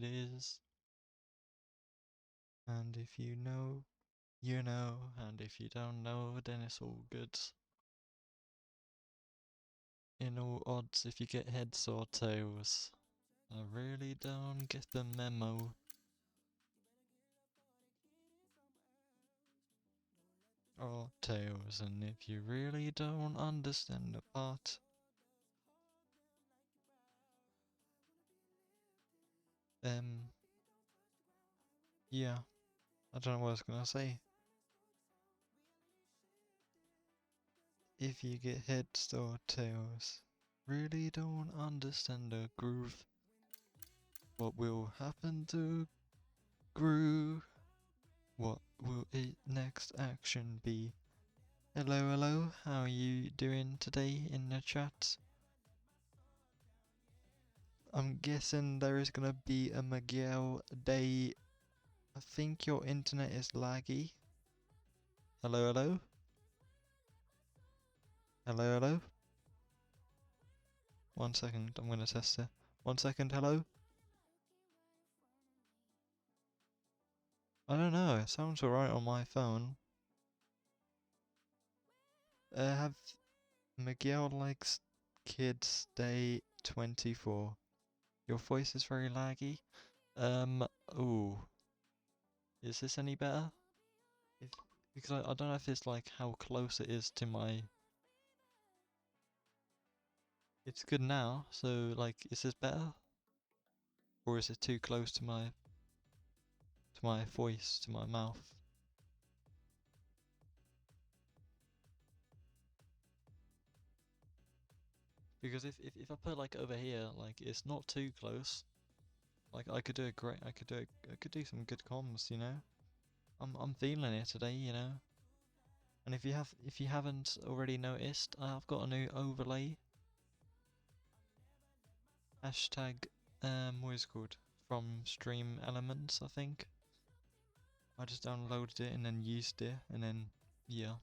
it is. And if you know, you know, and if you don't know, then it's all good. In all odds, if you get heads or tails, I really don't get the memo. Or tails, and if you really don't understand the part, yeah, I don't know what I was gonna say. If you get heads or tails, really don't understand the groove, what will happen to groove? What will its next action be? Hello, hello, how are you doing today in the chat? I'm guessing there is gonna be a Miguel day. I think your internet is laggy. Hello, hello? Hello, hello? 1 second, I'm gonna test it. 1 second, hello? I don't know, it sounds alright on my phone. Have Miguel likes kids day 24. Your voice is very laggy. Ooh. Is this any better? Because I don't know if it's like how close it is to my... It's good now, so like, is this better? Or is it too close to my voice, to my mouth? Because if I put like over here, like it's not too close. Like I could do a great, I could do some good comms, you know. I'm feeling it today, you know. And if you haven't already noticed, I've got a new overlay. Hashtag what is it called? From Stream Elements, I think. I just downloaded it and then used it, and then yeah.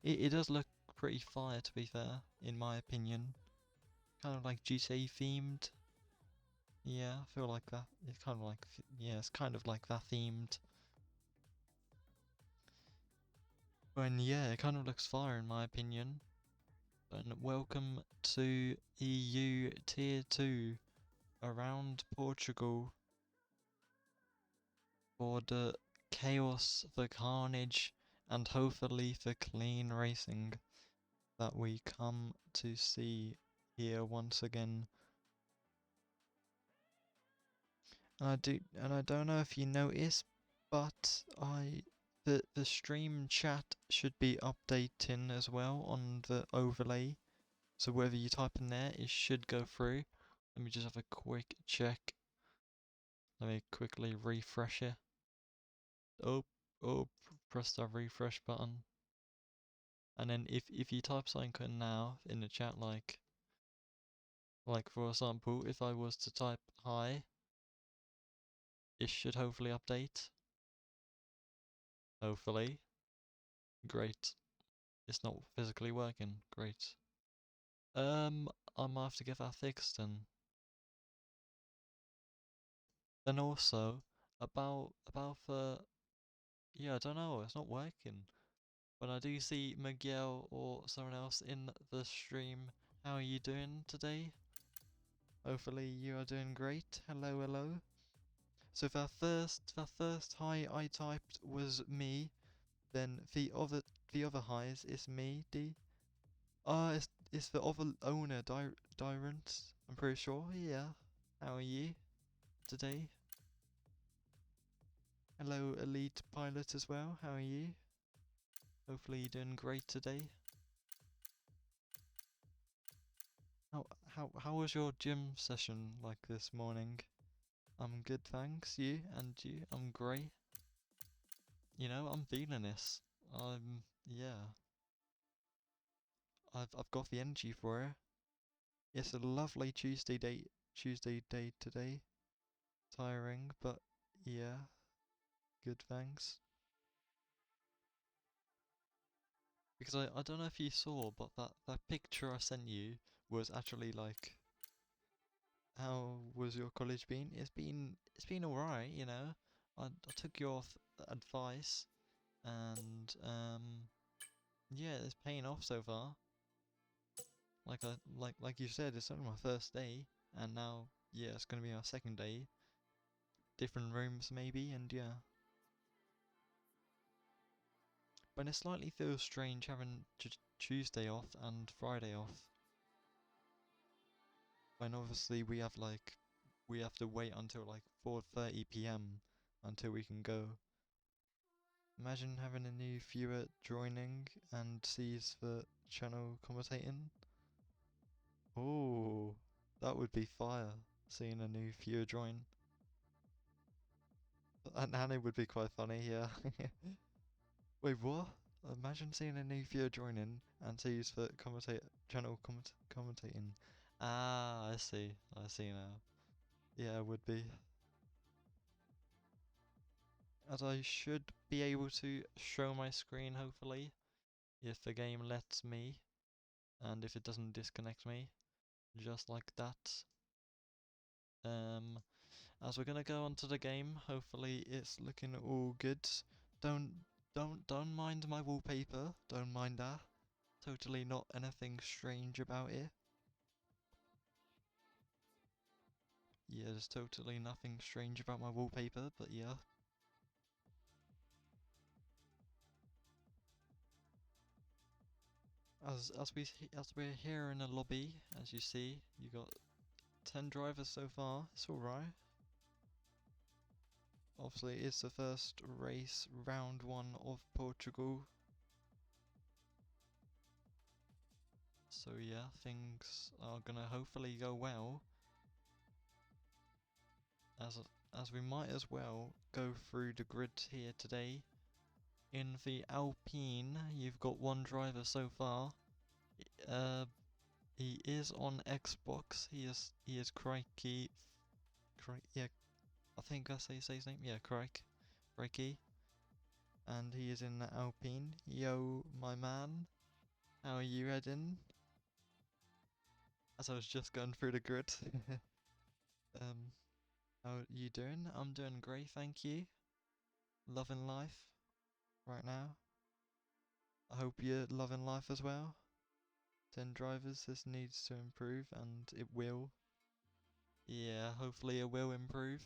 It does look pretty fire, to be fair, in my opinion. Kind of like GTA themed. Yeah, I feel like that. It's kind of like, yeah, it's kind of like that themed. And yeah, it kind of looks fire in my opinion. And welcome to EU Tier 2 around Portugal for the chaos, the carnage, and hopefully the clean racing that we come to see here once again. And I don't know if you noticed, but the stream chat should be updating as well on the overlay. So whatever you type in there, it should go through. Let me just have a quick check. Let me quickly refresh it. Oh, press the refresh button. And then if you type something in now in the chat, like for example, if I was to type hi, it should hopefully update. Hopefully. Great. It's not physically working. Great. I might have to get that fixed then. Then also about the, yeah, I don't know, it's not working. When I do see Miguel or someone else in the stream, how are you doing today? Hopefully you are doing great. Hello, hello. So the first hi I typed was me. Then the other highs is me. It's the other owner, Dyrant. I'm pretty sure. Yeah. How are you today? Hello, Elite Pilot as well. How are you? Hopefully you're doing great today. How was your gym session like this morning? I'm good, thanks. You and you? I'm great. You know, I'm feeling this. Yeah. I've got the energy for it. It's a lovely Tuesday day today. Tiring, but yeah, good, thanks. Because I don't know if you saw, but that picture I sent you was actually like how was your college been? It's been alright, you know. I took your advice, and yeah, it's paying off so far. Like you said, it's only my first day, and now yeah, it's gonna be our second day. Different rooms maybe, and yeah. But it slightly feels strange having Tuesday off and Friday off. When obviously we have to wait until like 4:30 p.m. until we can go. Imagine having a new viewer joining and sees the channel commentating. Oh, that would be fire, seeing a new viewer join. And it would be quite funny, yeah. Wait, what? Imagine seeing a new viewer joining and sees the channel commentating. Ah, I see now. Yeah, it would be. As I should be able to show my screen, hopefully, if the game lets me, and if it doesn't disconnect me, just like that. As we're gonna go onto the game, hopefully it's looking all good. Don't don't mind my wallpaper. Don't mind that. Totally not anything strange about it. Yeah, there's totally nothing strange about my wallpaper, but yeah. As we're here in a lobby, as you see, you got 10 drivers so far. It's all right. Obviously, it's the first race, round 1 of Portugal. So yeah, things are gonna hopefully go well. As as we might as well go through the grid here today. In the Alpine, you've got 1 driver so far. He is on Xbox. He is Crikey. Yeah, I think I say his name. Yeah, Crikey. And he is in the Alpine. Yo, my man. How are you heading? As I was just going through the grid. um, how are you doing? I'm doing great, thank you. Loving life right now. I hope you're loving life as well. 10 drivers, this needs to improve, and it will. Yeah, hopefully it will improve.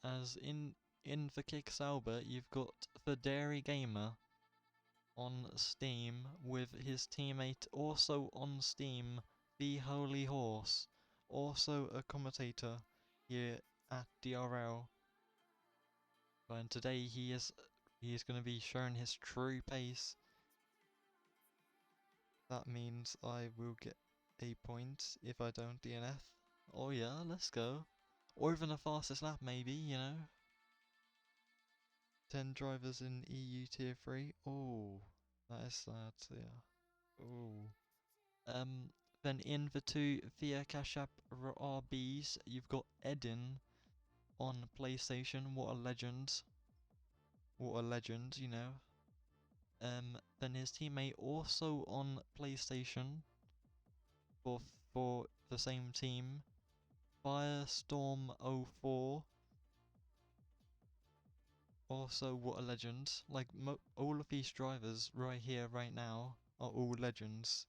As in the Kick Sauber, you've got the Dairy Gamer on Steam with his teammate also on Steam, the Holy Horse, also a commentator here at DRL. And today he is going to be showing his true pace. That means I will get a point if I don't DNF. Oh yeah, let's go. Or even the fastest lap maybe, you know. 10 drivers in EU Tier 3. Oh, that is sad, yeah. Oh. Then in the 2 Via Cash App RBs, you've got Edin on PlayStation. What a legend. What a legend, you know. Then his teammate also on PlayStation for the same team. Firestorm04. Also, what a legend. Like, all of these drivers right here, right now, are all legends.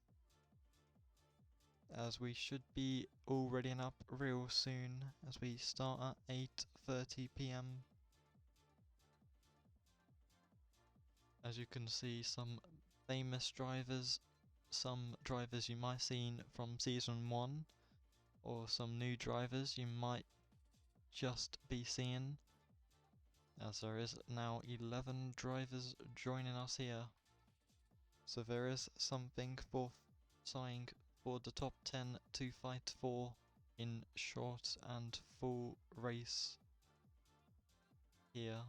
As we should be all readying up real soon, as we start at 8:30 p.m. As you can see, some famous drivers, some drivers you might have seen from Season 1, or some new drivers you might just be seeing, as there is now 11 drivers joining us here. So there is something for sighing for the top 10 to fight for in short and full race here.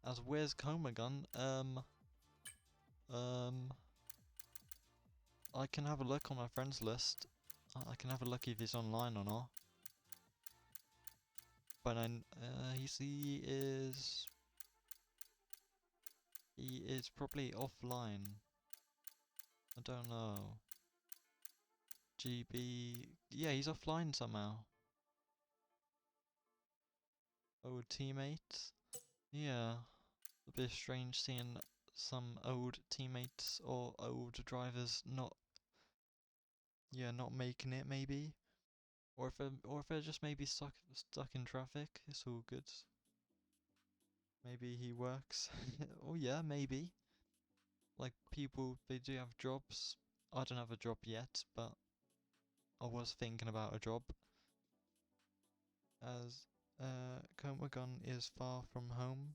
As where's Comagun? I can have a look on my friends list. I can have a look if he's online or not. But he is. He is probably offline. I don't know. GB... Yeah, he's offline somehow. Old teammates? Yeah. A bit strange seeing some old teammates or old drivers not making it maybe. Or if they're just maybe stuck in traffic, it's all good. Maybe he works. Oh yeah, maybe. Like people, they do have jobs. I don't have a job yet, but I was thinking about a job. As Copenhagen is far from home.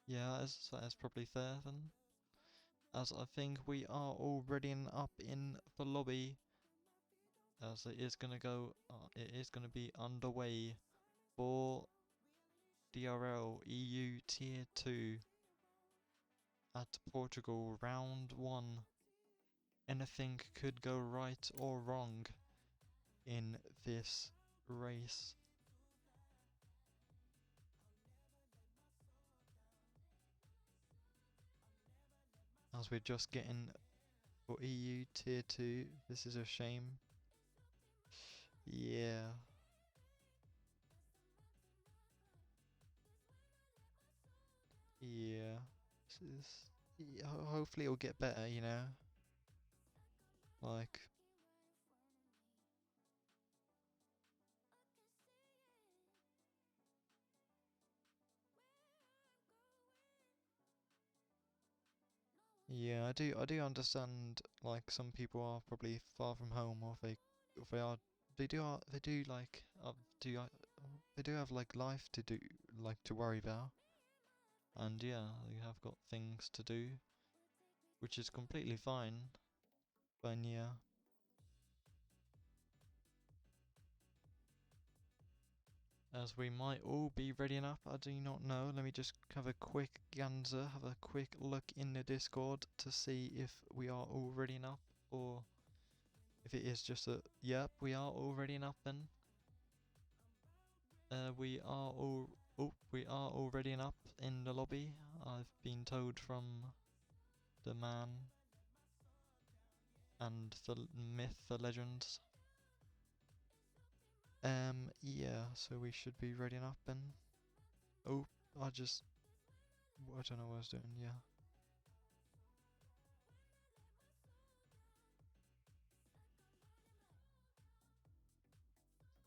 Yeah, that's probably fair then. As I think we are already up in the lobby. As it is gonna be underway for DRL EU Tier 2 at Portugal round 1. Anything could go right or wrong in this race. As we're just getting for EU Tier 2, this is a shame. Yeah. Yeah. This is, yeah, hopefully it'll get better, you know? Like, yeah, I do understand, like, some people are probably far from home, or if they are, they do, like, they do have, like, life to do, like, to worry about. And yeah, they have got things to do, which is completely fine. But yeah. As we might all be ready enough, I do not know. Let me just have a quick gander, have a quick look in the Discord to see if we are all ready enough, or if it is just a, yep, we are all ready enough then. We are all ready enough in the lobby. I've been told from the man and the myth, the legends. Yeah, so we should be ready enough then. Oh, I don't know what I was doing, yeah.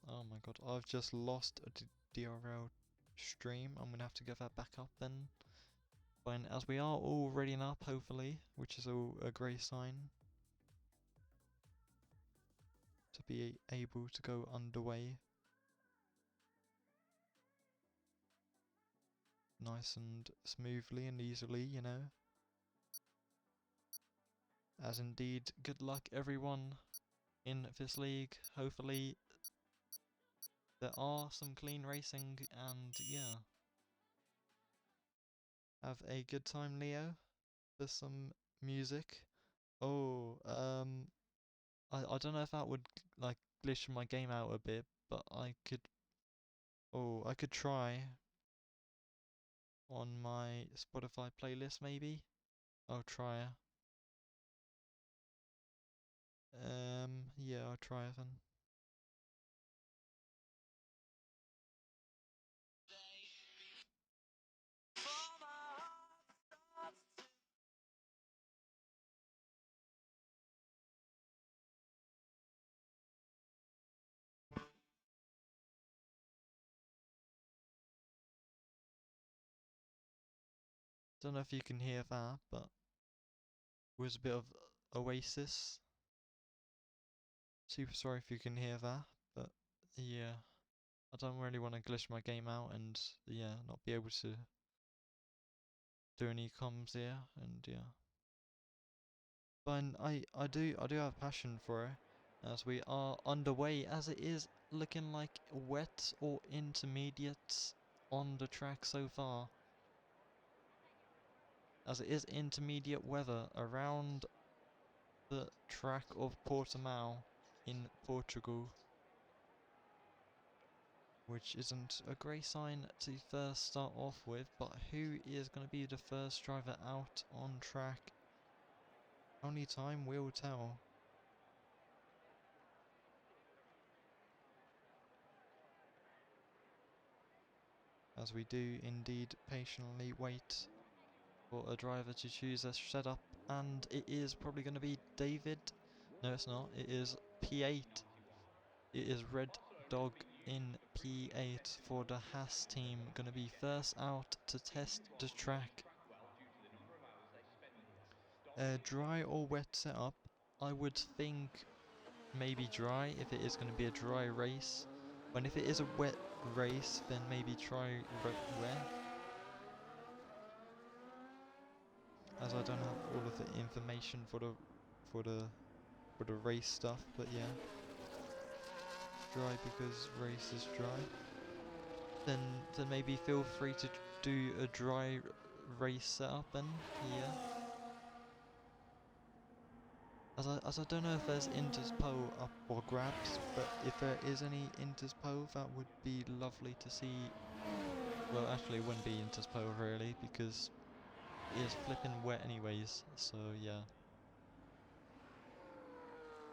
Oh my god, I've just lost a DRL stream. I'm gonna have to get that back up then. Fine, as we are all ready enough, hopefully, which is all a great sign. To be able to go underway. Nice and smoothly and easily, you know. As indeed, good luck everyone in this league. Hopefully there are some clean racing, and yeah. Have a good time, Leo. For some music. Oh, I don't know if that would like glitch my game out a bit, but I could try on my Spotify playlist maybe. I'll try. Yeah, I'll try it then. Don't know if you can hear that, but it was a bit of Oasis. Super sorry if you can hear that, but yeah. I don't really want to glitch my game out and yeah, not be able to do any comms here, and yeah. But I do have passion for it, as we are underway, as it is looking like wet or intermediate on the track so far. As it is intermediate weather around the track of Portimao in Portugal. which isn't a great sign to first start off with, but who is going to be the first driver out on track? Only time will tell. As we do indeed patiently wait for a driver to choose a setup, and it is probably going to be David. No, it's not. It is P8. It is Red Dog in P8 for the Haas team. Going to be first out to test the track. Dry or wet setup? I would think maybe dry if it is going to be a dry race. When if it is a wet race, then maybe try wet. As I don't have all of the information for the race stuff, but yeah, dry because race is dry. Then maybe feel free to do a dry race setup. Then yeah. As I don't know if there's Interspo up for grabs, but if there is any Interspo, that would be lovely to see. Well, actually, it wouldn't be Interspo really because it is flipping wet anyways. So yeah.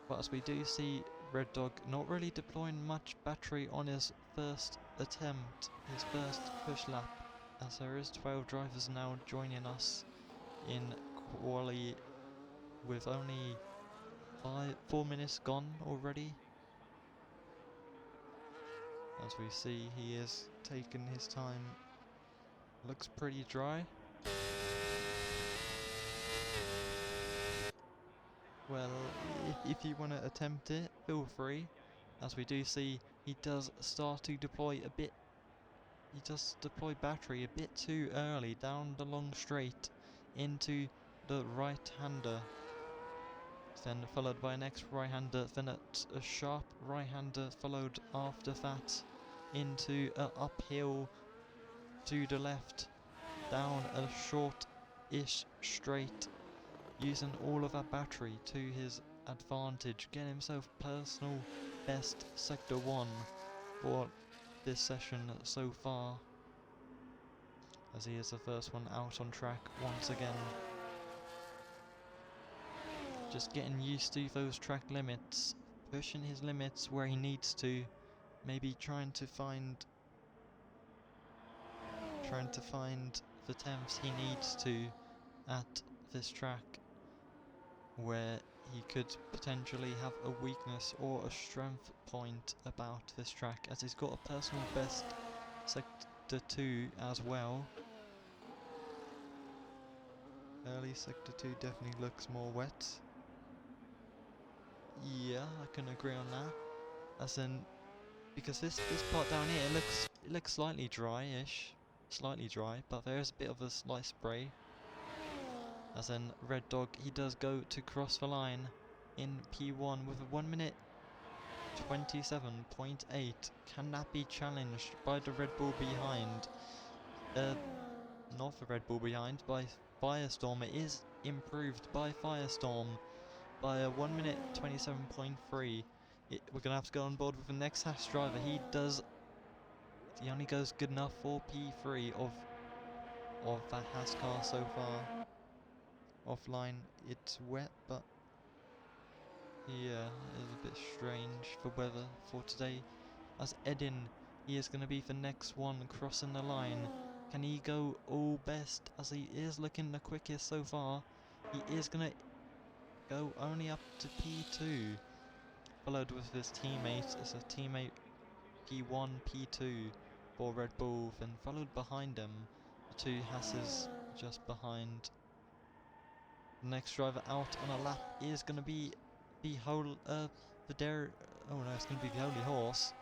But as we do see Red Dog not really deploying much battery on his first attempt, his first push lap, as there is 12 drivers now joining us in quali with only 4 minutes gone already. As we see, he is taking his time. Looks pretty dry. Well, if you want to attempt it, feel free. As we do see, he does start to deploy a bit. He does deploy battery a bit too early down the long straight into the right-hander. Then followed by an next right-hander, then a sharp right-hander followed after that into an uphill to the left, down a short-ish straight, using all of that battery to his advantage, getting himself personal best sector 1 for this session so far, as he is the first one out on track once again. Just getting used to those track limits, pushing his limits where he needs to, maybe trying to find the temps he needs to at this track, where he could potentially have a weakness or a strength point about this track, as he's got a personal best sector 2 as well. Early sector 2 definitely looks more wet. Yeah, I can agree on that. As in, because this part down here it looks slightly dry-ish, slightly dry, but there is a bit of a slight spray. As in, Red Dog, he does go to cross the line in P1 with a 1 minute 27.8. Can that be challenged by the Red Bull behind? Not the Red Bull behind, by Firestorm. It is improved by Firestorm by a 1 minute 27.3. We're going to have to go on board with the next Haas driver. He only goes good enough for P3 of that Haas car so far. Offline, it's wet, but yeah, it's a bit strange for weather for today. As Edin, he is going to be the next one crossing the line. Can he go all best, as he is looking the quickest so far? He is going to go only up to P2. Followed with his teammate, it's a teammate P1, P2 for Red Bull, then followed behind them, the two Hasses just behind. The next driver out on a lap is going to be the whole, oh no, it's going to be the Holy Horse.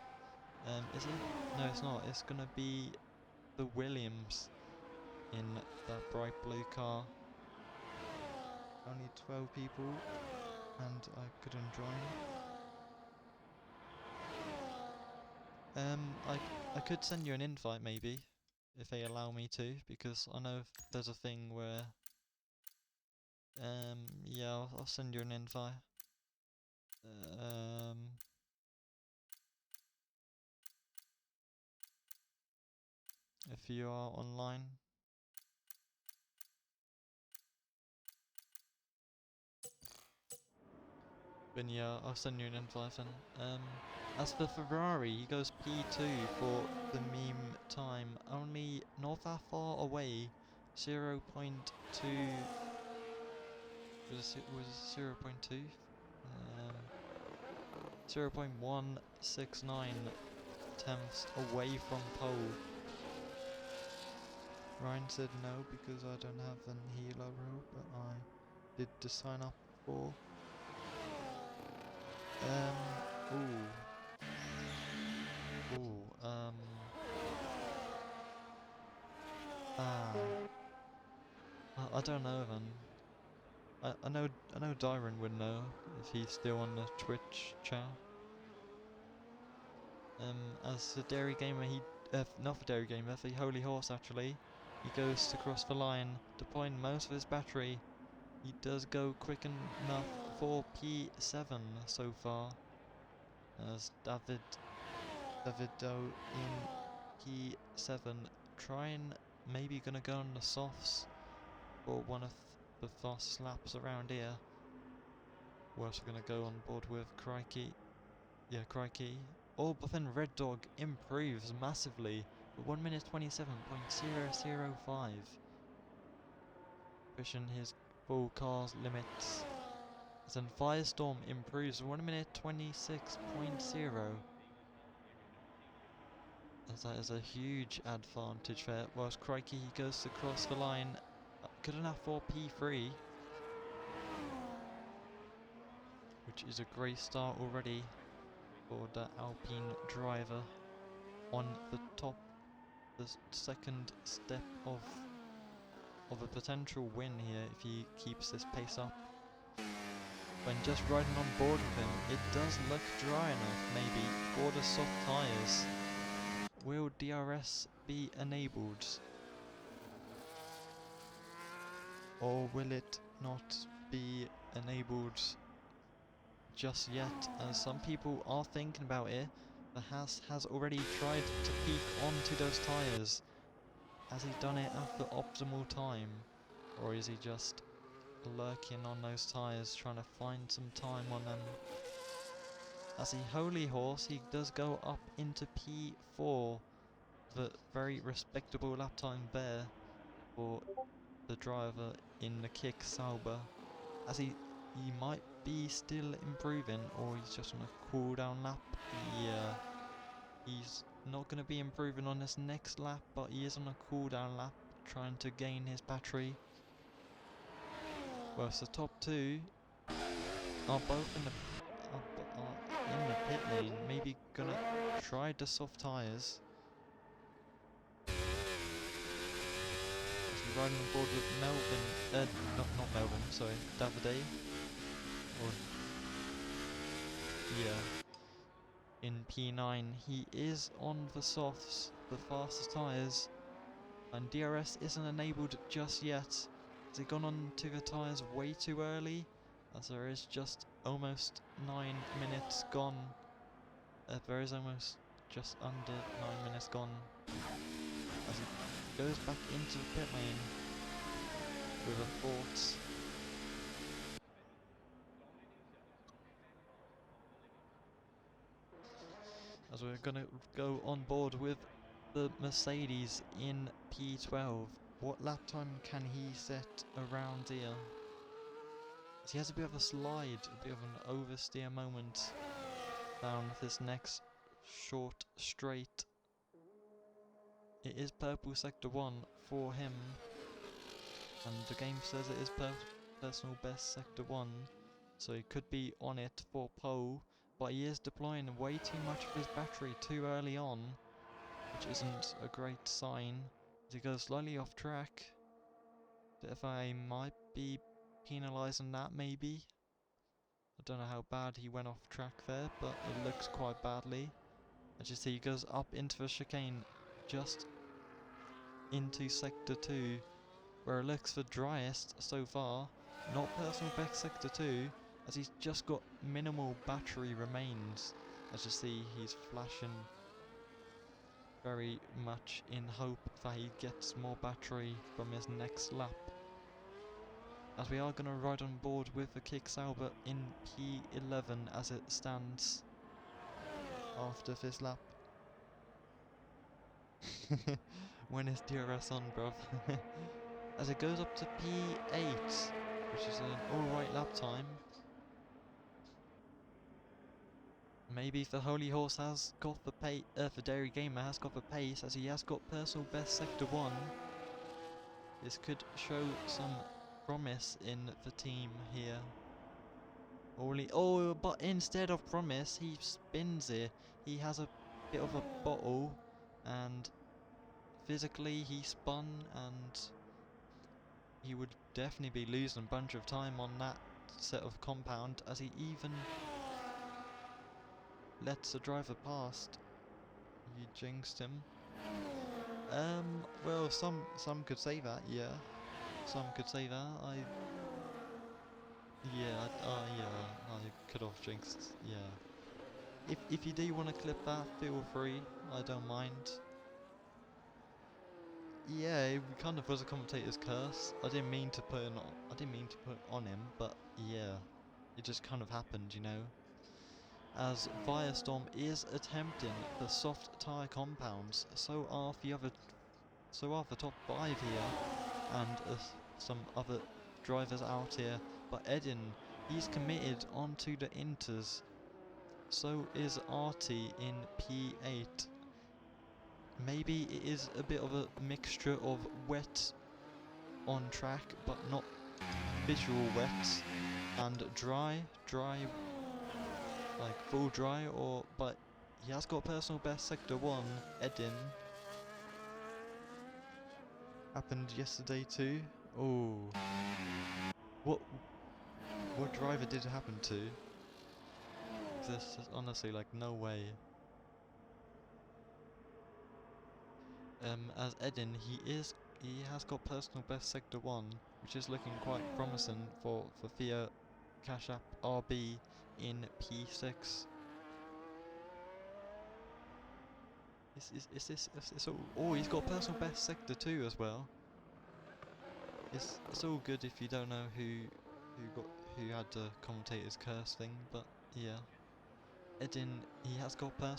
Is it? No, it's not. It's going to be the Williams in that bright blue car. Only 12 people, and I couldn't join. I could send you an invite maybe, if they allow me to, because I know there's a thing where, yeah, I'll send you an invite. if you are online. But yeah, I'll send you an invite then. As for Ferrari, he goes P2 for the meme time, only not that far away, 0.2, was it 0.2? 0.169 tenths away from pole. Ryan said no because I don't have an helo row, but I did to sign up for. I don't know then. I know Dyron would know if he's still on the Twitch chat. As a dairy gamer, not for dairy gamer, for Holy Horse actually, he goes to cross the line, deploying most of his battery. He does go quick enough for P7 so far. As Davido in P7, trying maybe gonna go on the softs for one of the fastest laps around here. We're also gonna go on board with Crikey. Yeah, Crikey. Oh, but then Red Dog improves massively. 1 minute 27.005. Pushing his full car's limits. Then Firestorm improves 1 minute 26.0. As that is a huge advantage there. Whilst Crikey he goes to cross the line. Good enough for P3. Which is a great start already for the Alpine driver on the top, the second step of a potential win here if he keeps this pace up. When just riding on board with him, it does look dry enough maybe for the soft tyres. Will DRS be enabled? Or will it not be enabled just yet, as some people are thinking about it? The Haas has already tried to peak onto those tyres. Has he done it at the optimal time? Or is he just lurking on those tyres, trying to find some time on them? As a Holy Horse, he does go up into P4. The very respectable lap time there for the driver in the kick Sauber. As he might be still improving, or he's just on a cool down lap. Yeah, he's not going to be improving on this next lap, but he is on a cool down lap, trying to gain his battery. Well, so top two are both in the pit lane, maybe gonna try the soft tyres. Riding on board with Melvin, not Melvin, sorry, Davide. Or, yeah, in P9, he is on the softs, the fastest tyres, and DRS isn't enabled just yet. Has he gone on to the tyres way too early? As there is just almost 9 minutes gone. There is almost just under 9 minutes gone. As he goes back into the pit lane with a thought. As we're gonna go on board with the Mercedes in P12. What lap time can he set around here? As he has a bit of a slide, a bit of an oversteer moment down this next short straight. It is purple sector 1 for him, and the game says it is personal best sector 1, so he could be on it for pole, but he is deploying way too much of his battery too early on, which isn't a great sign. As he goes slightly off track, the FIA might be penalising that maybe. I don't know how bad he went off track there, but it looks quite badly. As you see, he goes up into the chicane, just into sector 2, where it looks the driest so far. Not personal best sector 2, as he's just got minimal battery remains. As you see, he's flashing very much in hope that he gets more battery from his next lap, as we are going to ride on board with the Kicks Albert in P11 as it stands after this lap. When is DRS on, bruv? As it goes up to P8, which is an alright lap time. Maybe the Holy Horse has got the pace, the Dairy Gamer has got the pace, as he has got personal best Sector 1. This could show some promise in the team here. Oh, but instead of promise, he spins it. He has a bit of a bottle, and physically he spun, and he would definitely be losing a bunch of time on that set of compound, as he even lets the driver past. You jinxed him. Well, some could say that, yeah. Some could say that. Yeah, I could have jinxed, yeah. If you do want to clip that, feel free. I don't mind. Yeah, it kind of was a commentator's curse. I didn't mean to put on him, but yeah, it just kind of happened, you know. As Firestorm is attempting the soft tyre compounds, so are the top 5 here, and some other drivers out here. But Edin, he's committed onto the inters. So is Artie in P8. Maybe it is a bit of a mixture of wet on track, but not visual wet, and dry, like full dry, but he has got personal best Sector 1, Edin. Happened yesterday too. Oh. What driver did it happen to? This is honestly like no way. As Edin, he has got personal best Sector 1, which is looking quite promising for Thea Cash App RB in P6. Oh, he's got personal best Sector 2 as well. It's all good if you don't know who had the commentator's curse thing, but yeah. Edin, he has got the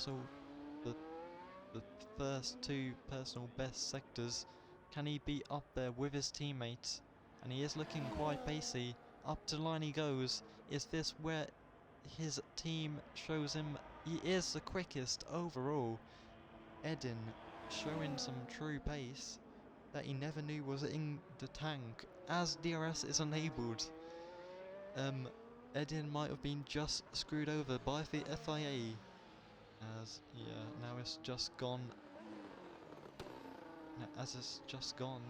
first 2 personal best sectors. Can he be up there with his teammates? And he is looking quite pacey. Up to line he goes. Is this where his team shows him he is the quickest overall? Edin showing some true pace that he never knew was in the tank, as DRS is enabled. Edin might have been just screwed over by the FIA, as now it's just gone. As it's just gone,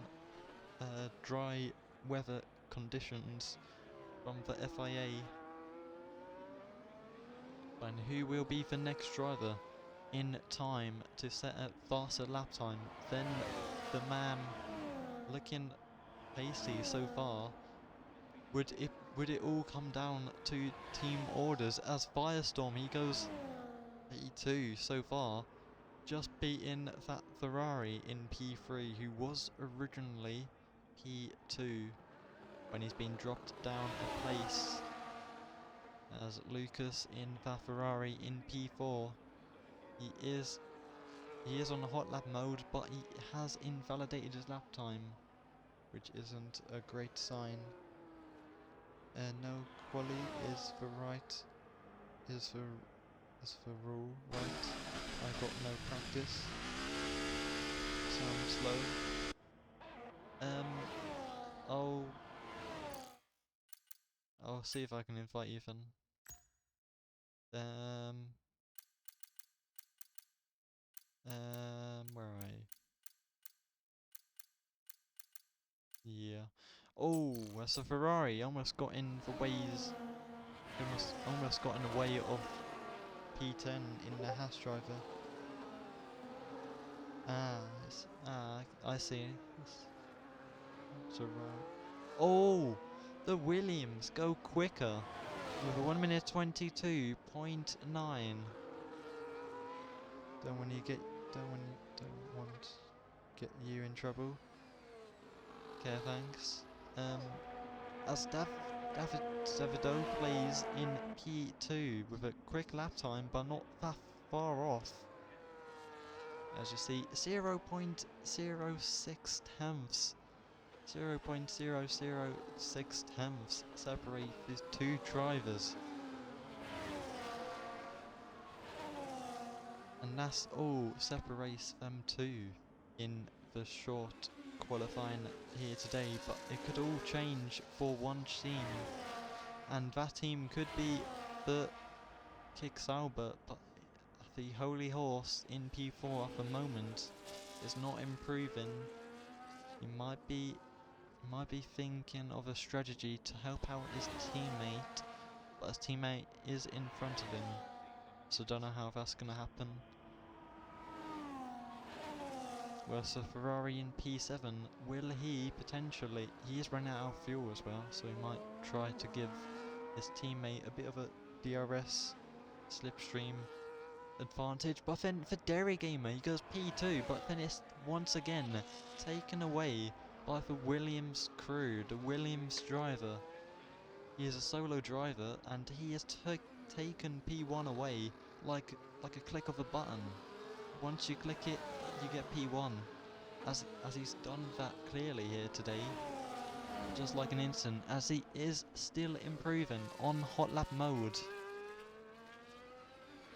dry weather conditions from the FIA. And who will be the next driver in time to set a faster lap time than the man looking pacey so far? Would it all come down to team orders, as Firestorm, he goes P2 so far, just beating that Ferrari in P3, who was originally P2 when he's been dropped down a place, as Lucas in that Ferrari in P4. He is on a hot lap mode, but he has invalidated his lap time, which isn't a great sign. No quali is the rule, right? I got no practice. Sounds slow. I'll see if I can invite Ethan. Where are you? Yeah. Oh, that's a Ferrari. Almost got in the ways. Almost got in the way of P10 in the Haas driver. I see. It's a Oh, the Williams go quicker with a 1:22.9. Then when you get don't want get you in trouble. Okay, thanks. As Davido plays in P2 with a quick lap time, but not that far off. As you see, 0.06 tenths. 0.006 tenths separate these two drivers. And that's all separates them two in the short qualifying here today, but it could all change for one team. And that team could be the Kick Sauber, but the Holy Horse in P4 at the moment is not improving. He might be thinking of a strategy to help out his teammate, but his teammate is in front of him, so don't know how that's gonna happen. Well, so Ferrari in P7, will he potentially... He is running out of fuel as well, so he might try to give his teammate a bit of a DRS slipstream advantage. But then for Derry Gamer, he goes P2, but then it's once again taken away by the Williams crew, the Williams driver. He is a solo driver, and he has taken P1 away like a click of a button. Once you click it, you get P1. As he's done that clearly here today, just like an instant, as he is still improving on hot lap mode.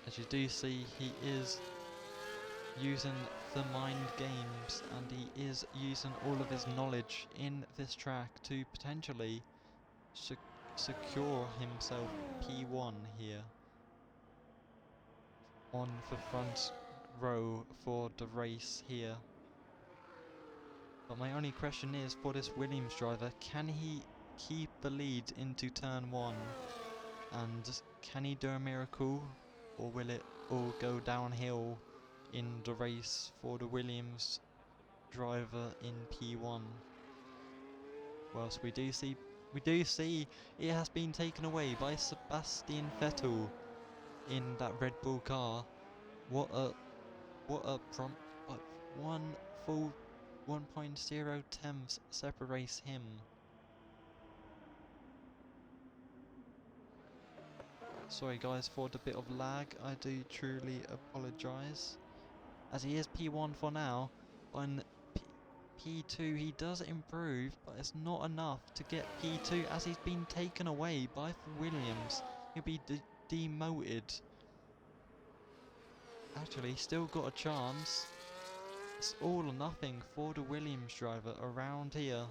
As you do see, he is using the mind games, and he is using all of his knowledge in this track to potentially secure himself P1 here on the front row for the race here. But my only question is, for this Williams driver, can he keep the lead into turn 1? And can he do a miracle? Or will it all go downhill in the race for the Williams driver in P1? Whilst we do see it has been taken away by Sebastian Vettel in that Red Bull car. What a prompt, but one full 1.0 tenths separates him. Sorry guys for the bit of lag, I do truly apologise. As he is P1 for now, on P2 he does improve, but it's not enough to get P2 as he's been taken away by Williams. He'll be demoted. Actually, he's still got a chance. It's all or nothing for the Williams driver around here.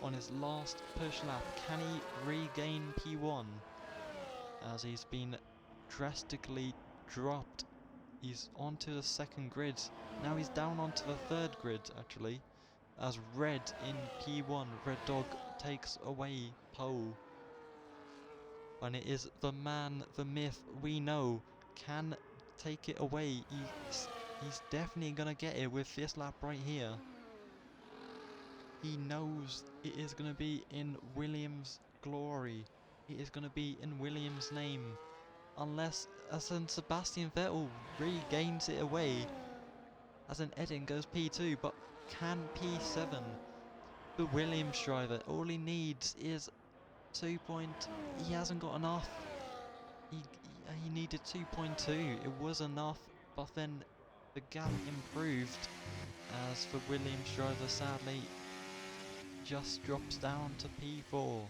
On his last push lap, can he regain P1? As he's been drastically dropped. He's onto the second grid. Now he's down onto the third grid, actually. As Red in P1, Red Dog takes away pole. And it is the man, the myth, we know, can take it away. He's definitely gonna get it with this lap right here. He knows it is gonna be in Williams' glory. It is gonna be in Williams' name. Unless, as in Sebastian Vettel regains it away. As in Edin goes P2, but can P7? The Williams driver, all he needs is 2 point... He hasn't got enough. He needed 2.2. It was enough, but then the gap improved as the Williams driver sadly just drops down to P4.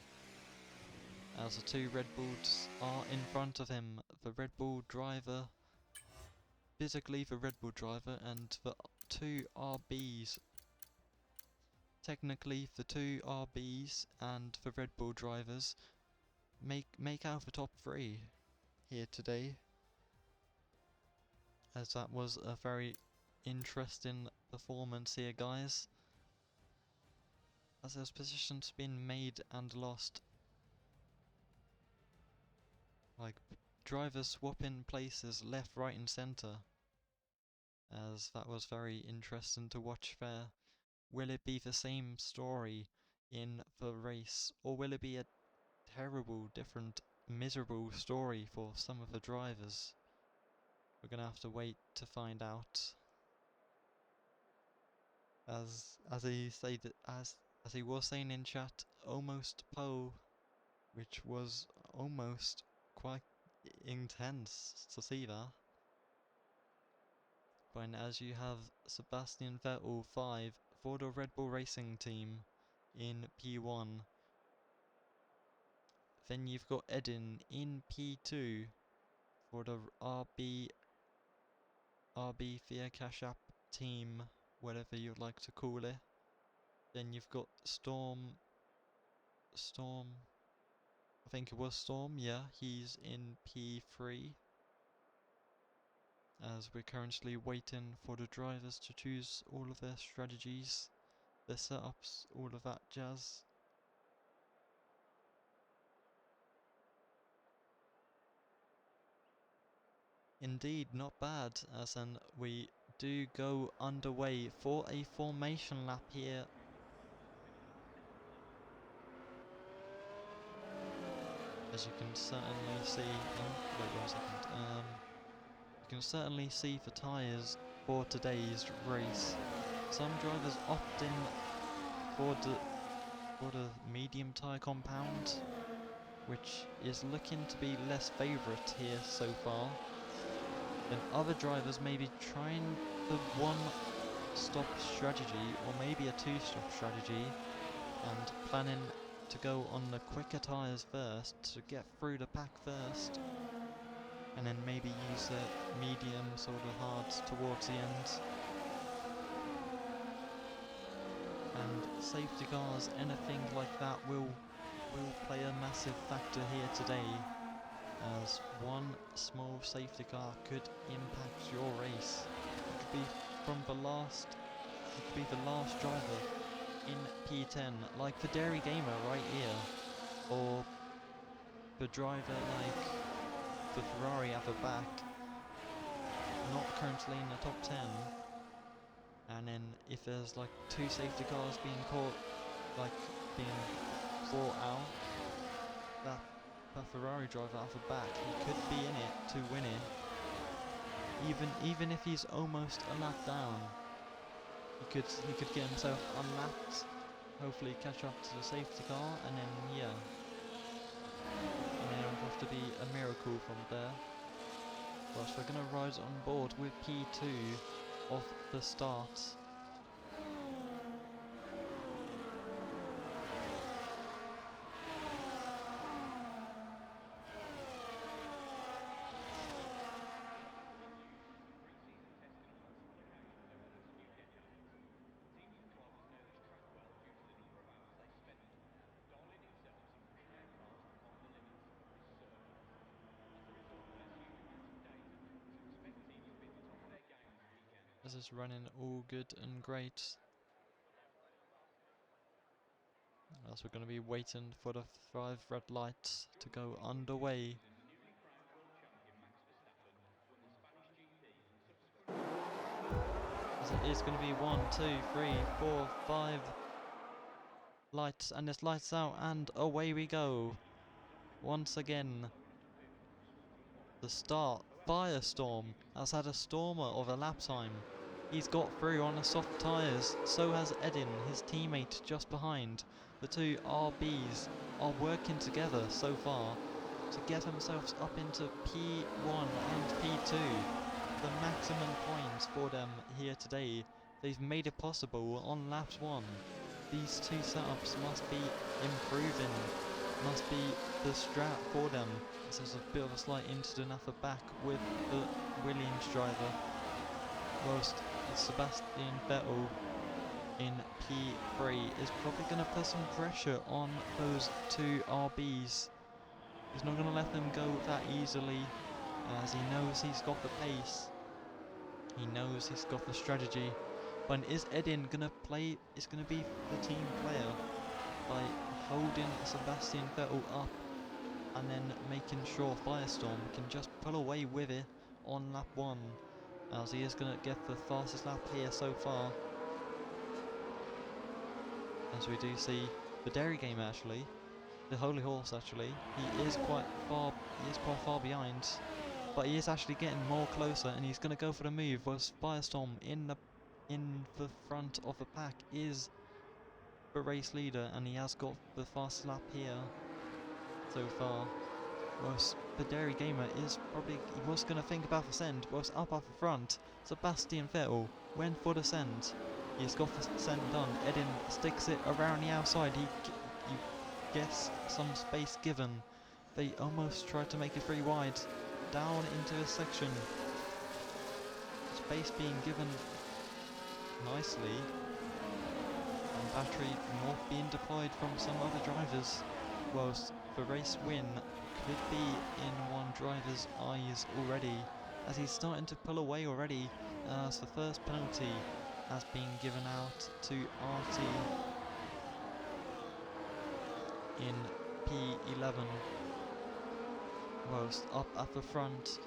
As the two Red Bulls are in front of him, the Red Bull driver, physically the Red Bull driver, and the two RBs. Technically the two RBs and the Red Bull drivers make out the top 3 here today. As that was a very interesting performance here, guys. As there's positions been made and lost. Like drivers swapping places left, right and centre. As that was very interesting to watch there. Will it be the same story in the race, or will it be a terrible, different, miserable story for some of the drivers? We're gonna have to wait to find out. as he said, as he was saying in chat, almost pole, which was almost quite intense to see that. But as you have Sebastian Vettel 5 for the Red Bull Racing team in P1, then you've got Edin in P2 for the RB Via Cash App team, whatever you'd like to call it. Then you've got Storm, I think it was Storm, yeah, he's in P3. As we're currently waiting for the drivers to choose all of their strategies, their setups, all of that jazz. Indeed, not bad, as in we do go underway for a formation lap here. As you can certainly see, wait 1 second, you can certainly see the tyres for today's race. Some drivers opt in for the medium tyre compound, which is looking to be less favourite here so far. Then other drivers may be trying the one-stop strategy, or maybe a two-stop strategy, and planning to go on the quicker tyres first to get through the pack first, and then maybe use the medium sort of hards towards the end. And safety cars, anything like that will play a massive factor here today, as one small safety car could impact your race. It could be from the last, it could be the last driver in P10, like the Dairy Gamer right here, or the driver like the Ferrari at the back, not currently in the top 10. And then if there's like two safety cars being caught, like being brought out, that Ferrari driver at the back, he could be in it to win it. Even if he's almost a lap down, he could get himself unlapped, hopefully catch up to the safety car, and then yeah, and then it would have to be a miracle from there. But we're gonna ride on board with P2 off the start. This is running all good and great. As we're going to be waiting for the 5 red lights to go underway. As it is going to be 1, 2, 3, 4, 5 lights, and it's lights out, and away we go. Once again, the start. Firestorm has had a stormer of a lap time. He's got through on the soft tyres, so has Edin, his teammate just behind. The two RBs are working together so far to get themselves up into P1 and P2. The maximum points for them here today. They've made it possible on laps 1. These two setups must be improving, must be the strat for them. This is a bit of a slight incident at the back with the Williams driver, whilst Sebastian Vettel in P3 is probably going to put some pressure on those two RBs. He's not going to let them go that easily, as he knows he's got the pace, he knows he's got the strategy. But is Edin going to play, is going to be the team player by holding Sebastian Vettel up and then making sure Firestorm can just pull away with it on lap 1, as he is going to get the fastest lap here so far. As we do see the Dairy Gamer actually, the Holy Horse actually, he is quite far behind, but he is actually getting more closer, and he's going to go for the move. Was Firestorm in the in the front of the pack is the race leader, and he has got the fastest lap here so far. Whilst the Dairy Gamer is probably, he was going to think about the send, whilst up at the front, Sebastian Vettel went for the send. He's got the send done. Edin sticks it around the outside. He gets some space given. They almost tried to make it 3 wide. Down into a section. Space being given nicely. And battery not being deployed from some other drivers. Whilst the race win could be in one driver's eyes already, as he's starting to pull away already, as the first penalty has been given out to RT in P11, whilst up at the front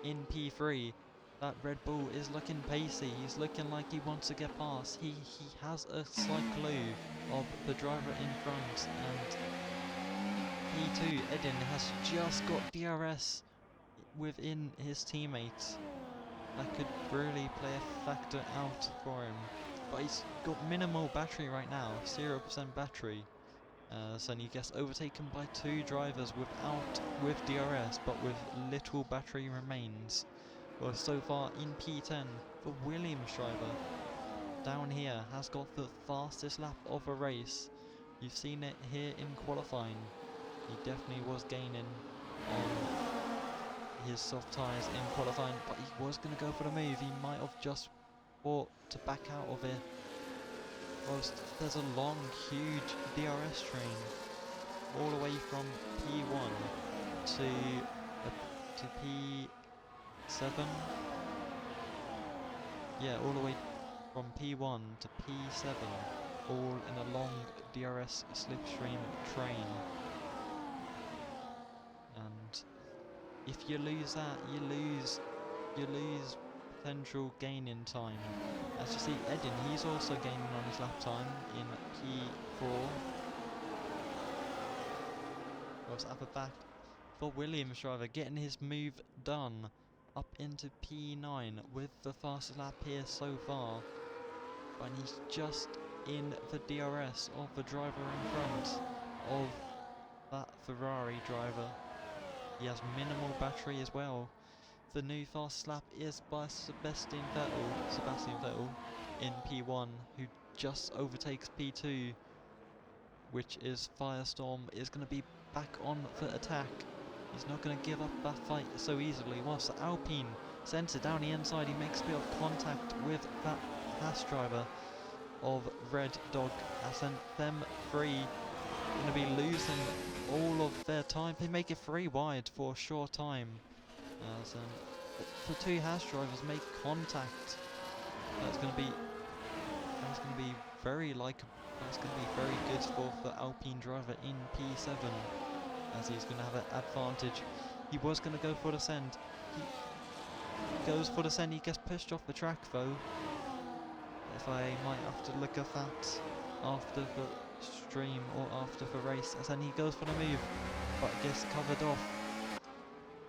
in P3, that Red Bull is looking pacey. He's looking like he wants to get past. He has a slight clue of the driver in front, and P2 Edin has just got DRS within his teammates. That could really play a factor out for him. But he's got minimal battery right now, 0% battery. So he gets overtaken by 2 drivers with DRS, but with little battery remains. Well, so far in P10, the Williams driver down here has got the fastest lap of a race. You've seen it here in qualifying. He definitely was gaining on his soft tyres in qualifying, but he was going to go for the move. He might have just fought to back out of it. Whilst there's a long, huge DRS train all the way from P1 to P7. Yeah, all the way from P1 to P7, all in a long DRS slipstream train. And if you lose that, you lose potential gain in time. As you see, Edin, he's also gaining on his lap time in P4. Whilst at the back, for Williams driver getting his move done up into P9 with the fastest lap here so far. But he's just in the DRS of the driver in front of that Ferrari driver. He has minimal battery as well. The new fast lap is by Sebastian Vettel in P1, who just overtakes P2, which is Firestorm, is going to be back on the attack. He's not going to give up that fight so easily. Whilst the Alpine sends it down the inside, he makes a bit of contact with that Haas driver of Red Dog. Has sent them free. Going to be losing all of their time. They make it 3 wide for a short time. As the 2 Haas drivers make contact. That's going to be very good for the Alpine driver in P7, as he's going to have an advantage. He was going to go for the send. He goes for the send. He gets pushed off the track though. If I might have to look at that after the stream or after the race, as then he goes for the move, but gets covered off.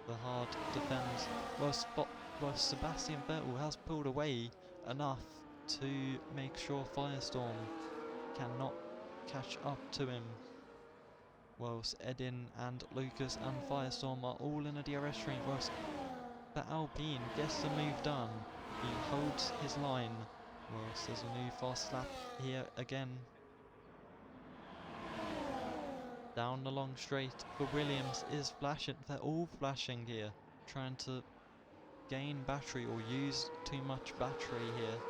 The hard defense. Well, Sebastian Vettel has pulled away enough to make sure Firestorm cannot catch up to him. Whilst Edin and Lucas and Firestorm are all in a DRS train. Whilst the Alpine gets the move done, he holds his line. Whilst there's a new fast lap here again. Down the long straight, but Williams is flashing. They're all flashing here, trying to gain battery or use too much battery here,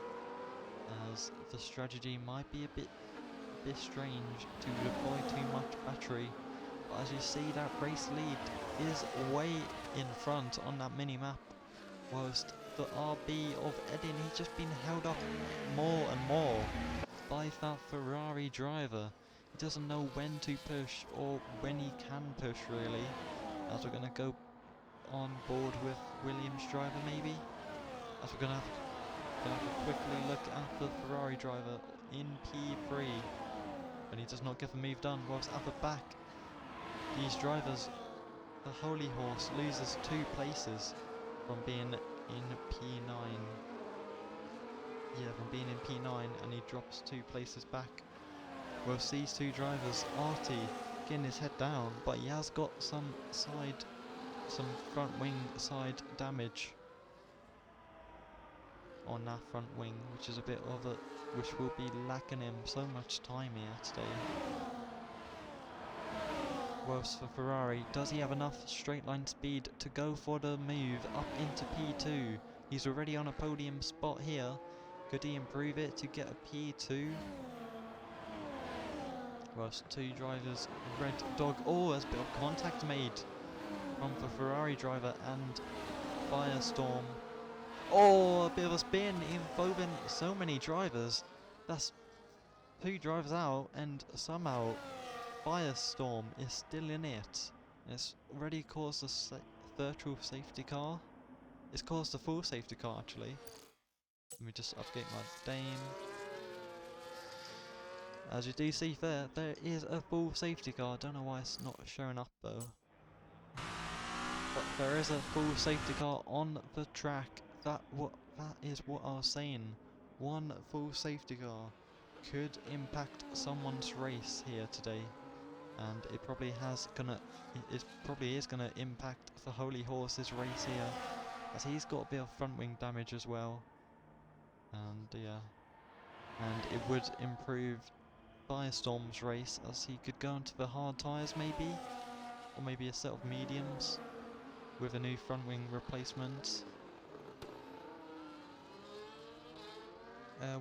as the strategy might be a bit strange to deploy too much battery. But as you see, that race lead is way in front on that mini map, whilst the RB of Edin, he's just been held up more and more by that Ferrari driver. He doesn't know when to push or when he can push really, as we're going to go on board with Williams driver maybe, as we're going to have to quickly look at the Ferrari driver in P3, and he does not get the move done. Whilst at the back, these drivers, the Holy Horse loses 2 places from being in P9. yeah, from being in P9, and he drops 2 places back. Whilst these 2 drivers, Artie getting his head down, but he has got some front wing side damage on that front wing, which is a bit of a, which will be lacking him so much time here today. Whilst for Ferrari, does he have enough straight line speed to go for the move up into P2? He's already on a podium spot here. Could he improve it to get a P2? Whilst 2 drivers, Red Dog, oh, there's a bit of contact made from the Ferrari driver and Firestorm. Oh, a bit of a spin involving so many drivers. That's 2 drivers out, and somehow Firestorm is still in it. It's already caused a virtual safety car. It's caused a full safety car actually. Let me just update my Dame. As you do see there is a full safety car. I don't know why it's not showing up though. But there is a full safety car on the track. That is what I was saying. One full safety car could impact someone's race here today. And it probably is gonna impact the Holy Horse's race here, as he's got a bit of front wing damage as well. And yeah, and it would improve Firestorm's race, as he could go into the hard tyres maybe, or maybe a set of mediums with a new front wing replacement.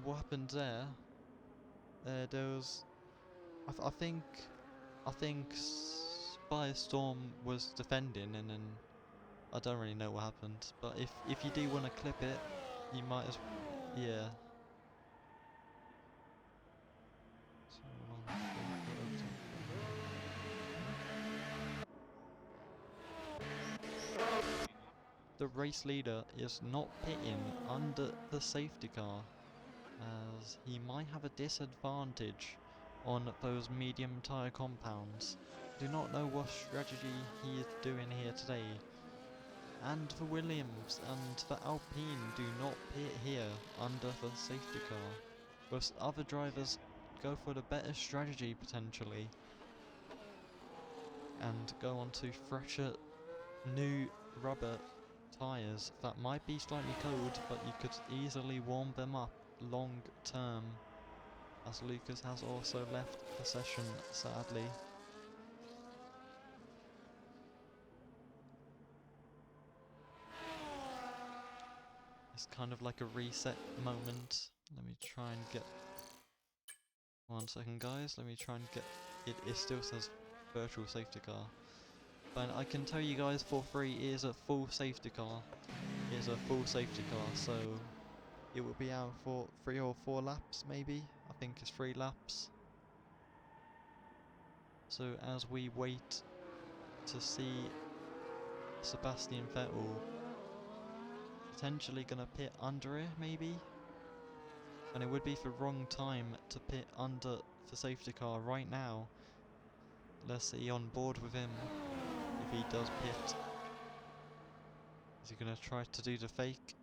What happened there? There was, I think Firestorm was defending, and then I don't really know what happened. But if you do want to clip it, you might as yeah. The race leader is not pitting under the safety car, as he might have a disadvantage on those medium tyre compounds. Do not know what strategy he is doing here today. And the Williams and the Alpine do not pit here under the safety car, whilst other drivers go for the better strategy potentially and go on to fresher new rubber tyres that might be slightly cold, but you could easily warm them up long term, as Lucas has also left the session sadly. It's kind of like a reset moment. Let me try and get, 1 second guys, let me try and get, it still says virtual safety car. But I can tell you guys for free, it is a full safety car. It is a full safety car, so it will be out for 3 or 4 laps maybe. I think it's 3 laps. So as we wait to see Sebastian Vettel potentially gonna pit under it maybe, and it would be the wrong time to pit under the safety car right now. Let's see on board with him if he does pit. Is he gonna try to do the fake?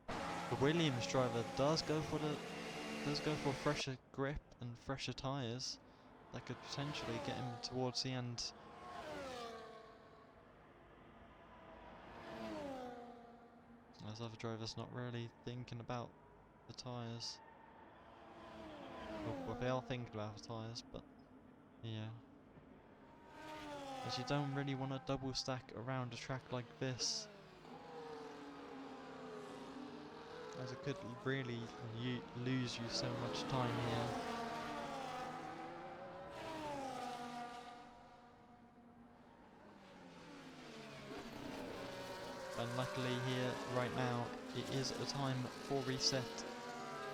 The Williams driver does go for fresher grip and fresher tyres. That could potentially get him towards the end. As other drivers not really thinking about the tyres. Well, they are thinking about the tyres, but yeah. As you don't really want to double stack around a track like this, as it could really lose you so much time here. And luckily here, right now, it is a time for reset.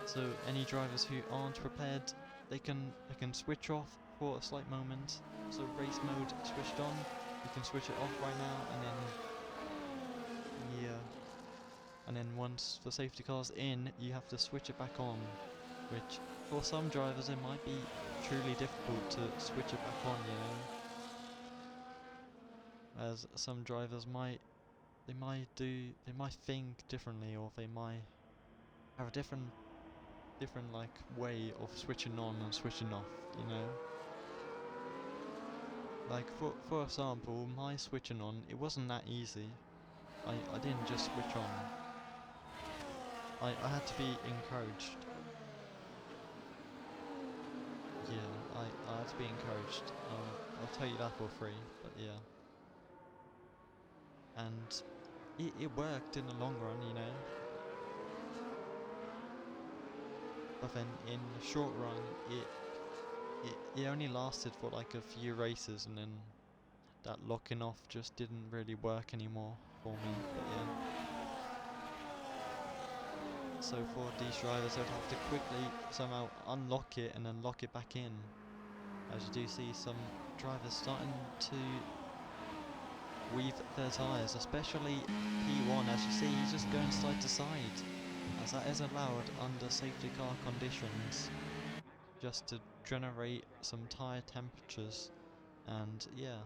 So any drivers who aren't prepared, they can switch off for a slight moment. So race mode switched on, you can switch it off right now, and then yeah. And then once the safety car's in, you have to switch it back on, which for some drivers it might be truly difficult to switch it back on, you know. As some drivers might think differently, or they might have a different like way of switching on and switching off, you know? Like for example, my switching on, it wasn't that easy. I didn't just switch on. I had to be encouraged. Yeah, I had to be encouraged. I'll tell you that for free, but yeah. And it worked in the long run, you know. But then in the short run, it only lasted for like a few races, and then that locking off just didn't really work anymore for me. But yeah. So for these drivers, they'd have to quickly somehow unlock it and then lock it back in. As you do see some drivers starting to weave their tyres, especially P1. As you see, he's just going side to side, as that is allowed under safety car conditions, just to generate some tyre temperatures. And yeah,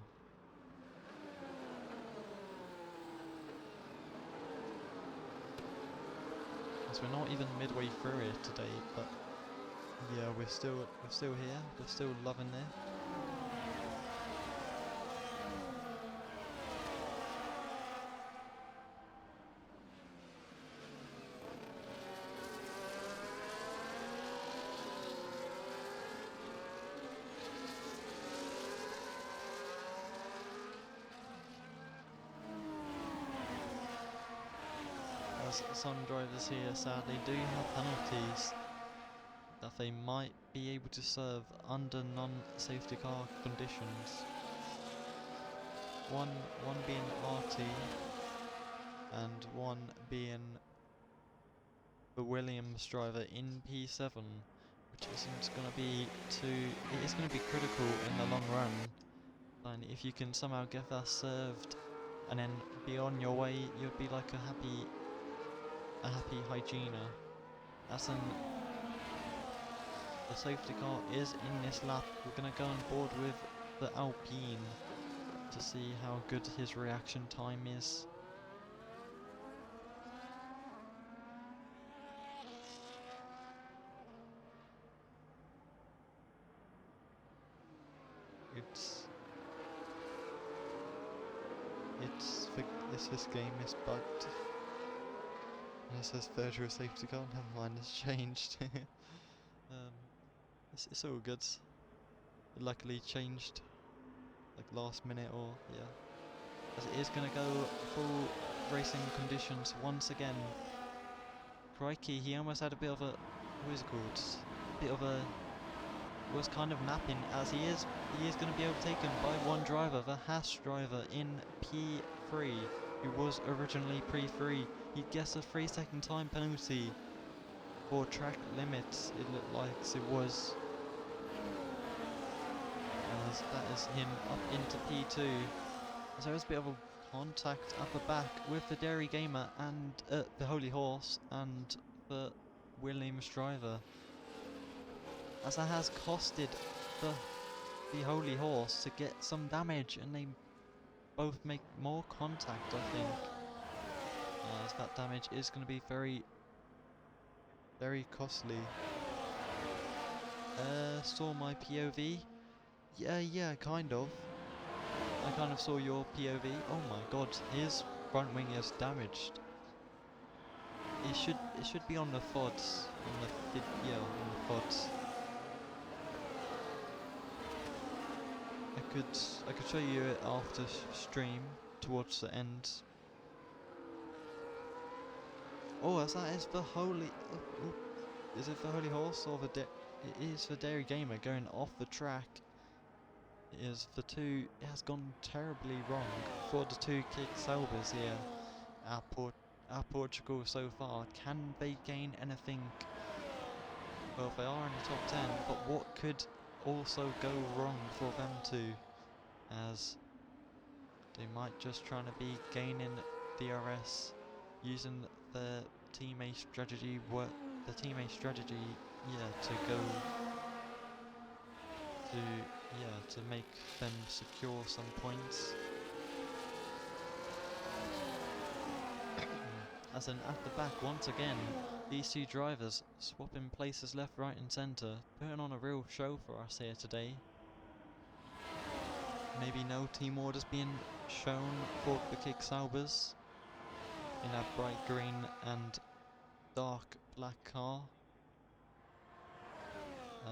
as we're not even midway through it today, but yeah, we're still here, we're still loving it. As some drivers here sadly do have penalties that they might be able to serve under non-safety car conditions. One being RT and one being the Williams driver in P7, which isn't going to be it is going to be critical in the long run. And if you can somehow get that served and then be on your way, you'd be like a happy hygiena. As in, the safety car is in this lap. We're going to go on board with the Alpine to see how good his reaction time is. This game is bugged. And it says virtual safety car. Never mind, it's changed. It's all good. It luckily changed like last minute, or yeah. As it is gonna go full racing conditions once again. Crikey, he almost had a bit of a, what is it called? A bit of a, was kind of napping, as he is going to be overtaken by one driver, the Haas driver in P3, who was originally P3. He gets a 3-second time penalty for track limits, it looked like it was. As that is him up into P2. So there's a bit of a contact at the back with the Dairy Gamer and the Holy Horse and the Williams driver, as that has costed the Holy Horse to get some damage, and they both make more contact, I think. As that damage is going to be very, very costly. Saw my POV? Yeah, kind of. I kind of saw your POV. Oh my god, his front wing is damaged. It should be on the FODs, on the FODs. I could show you it after stream towards the end. Oh, as that is the Holy. Is it the Holy Horse or it is the Dairy Gamer going off the track? It is the two. It has gone terribly wrong for the two Kick Saubers here at Portugal so far. Can they gain anything? Well, they are in the top 10, but what could also go wrong for them too? As they might just trying to be gaining DRS using the teammate strategy, to go to make them secure some points. As in at the back once again, these two drivers swapping places left, right and centre, putting on a real show for us here today. Maybe no team orders being shown for the Kick Saubers in a bright green and dark black car,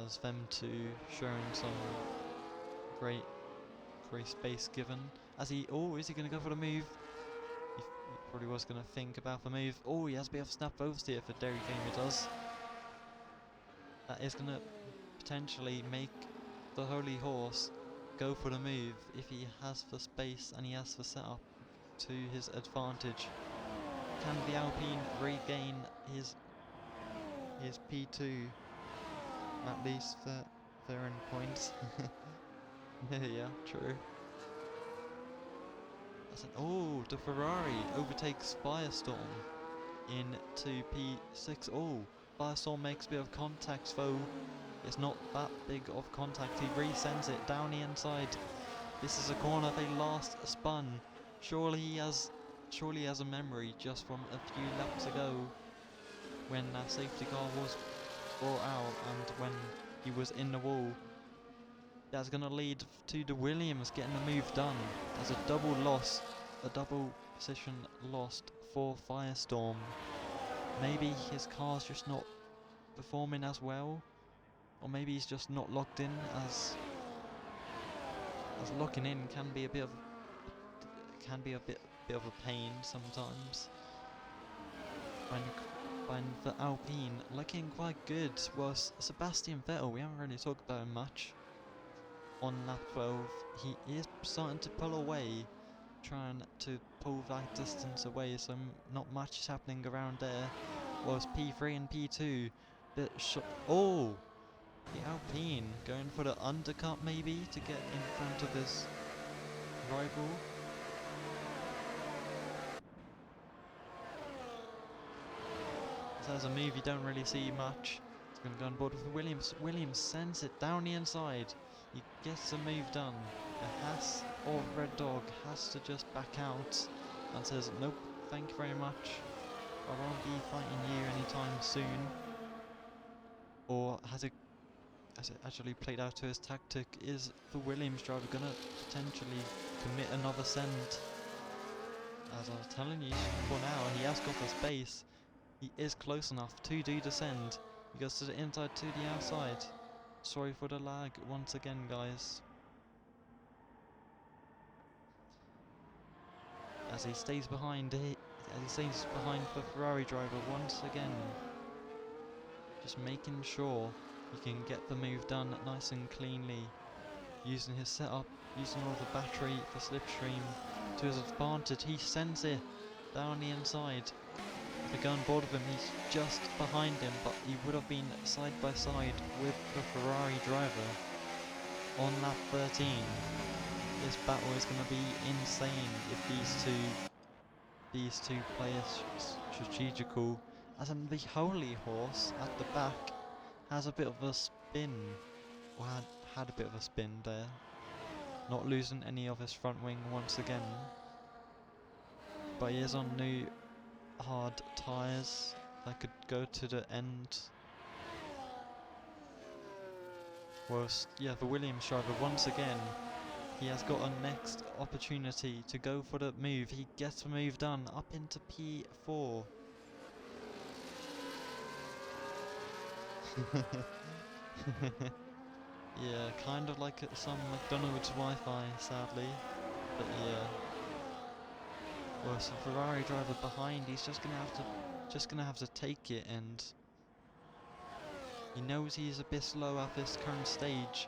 as them two showing some great space given. As he, oh, is he going to go for the move? He probably was going to think about the move. Oh, he has a bit of snap oversteer for Derry Gamer does. That is going to potentially make the Holy Horse go for the move if he has the space and he has the setup to his advantage. Can the Alpine regain his P2? At least they're in points. Yeah, true. Oh, the Ferrari overtakes Firestorm into P6. Oh, Firestorm makes a bit of contact though. It's not that big of contact. He resends it down the inside. This is a corner they last spun. Surely he has a memory just from a few laps ago when that safety car was brought out and when he was in the wall. That's going to lead to the Williams getting the move done. There's a double position lost for Firestorm. Maybe his car's just not performing as well, or maybe he's just not locked in, as locking in can be a bit of a pain sometimes. When the Alpine looking quite good was Sebastian Vettel. We haven't really talked about him much. On lap 12, he is starting to pull away, trying to pull that distance away, so not much is happening around there. Was P3 and P2, oh, the Alpine going for the undercut maybe to get in front of his rival. So as a move you don't really see much. It's going to go on board with Williams. Williams sends it down the inside. He gets the move done. A Haas or Red Dog has to just back out and says, nope, thank you very much. I won't be fighting you anytime soon. Or has it actually played out to his tactic? Is the Williams driver going to potentially commit another send? As I was telling you for now, he has got the space. He is close enough to do the send. He goes to the inside, to the outside. Sorry for the lag once again, guys. As he stays behind the Ferrari driver once again. Just making sure he can get the move done nice and cleanly. Using his setup, using all the battery for slipstream to his advantage. He sends it down the inside. If they go on board with him, he's just behind him, but he would have been side by side with the Ferrari driver on lap 13. This battle is going to be insane if these two play strategical. As in the Holy Horse at the back has a bit of a spin, or had a bit of a spin there, not losing any of his front wing once again, but he is on new hard tyres that could go to the end. Whilst, yeah, the Williams driver once again, he has got a next opportunity to go for the move. He gets the move done up into P4. Yeah, kind of like some McDonald's Wi-Fi, sadly, but yeah. Well, so Ferrari driver behind, he's just gonna have to take it, and he knows he's a bit slow at this current stage.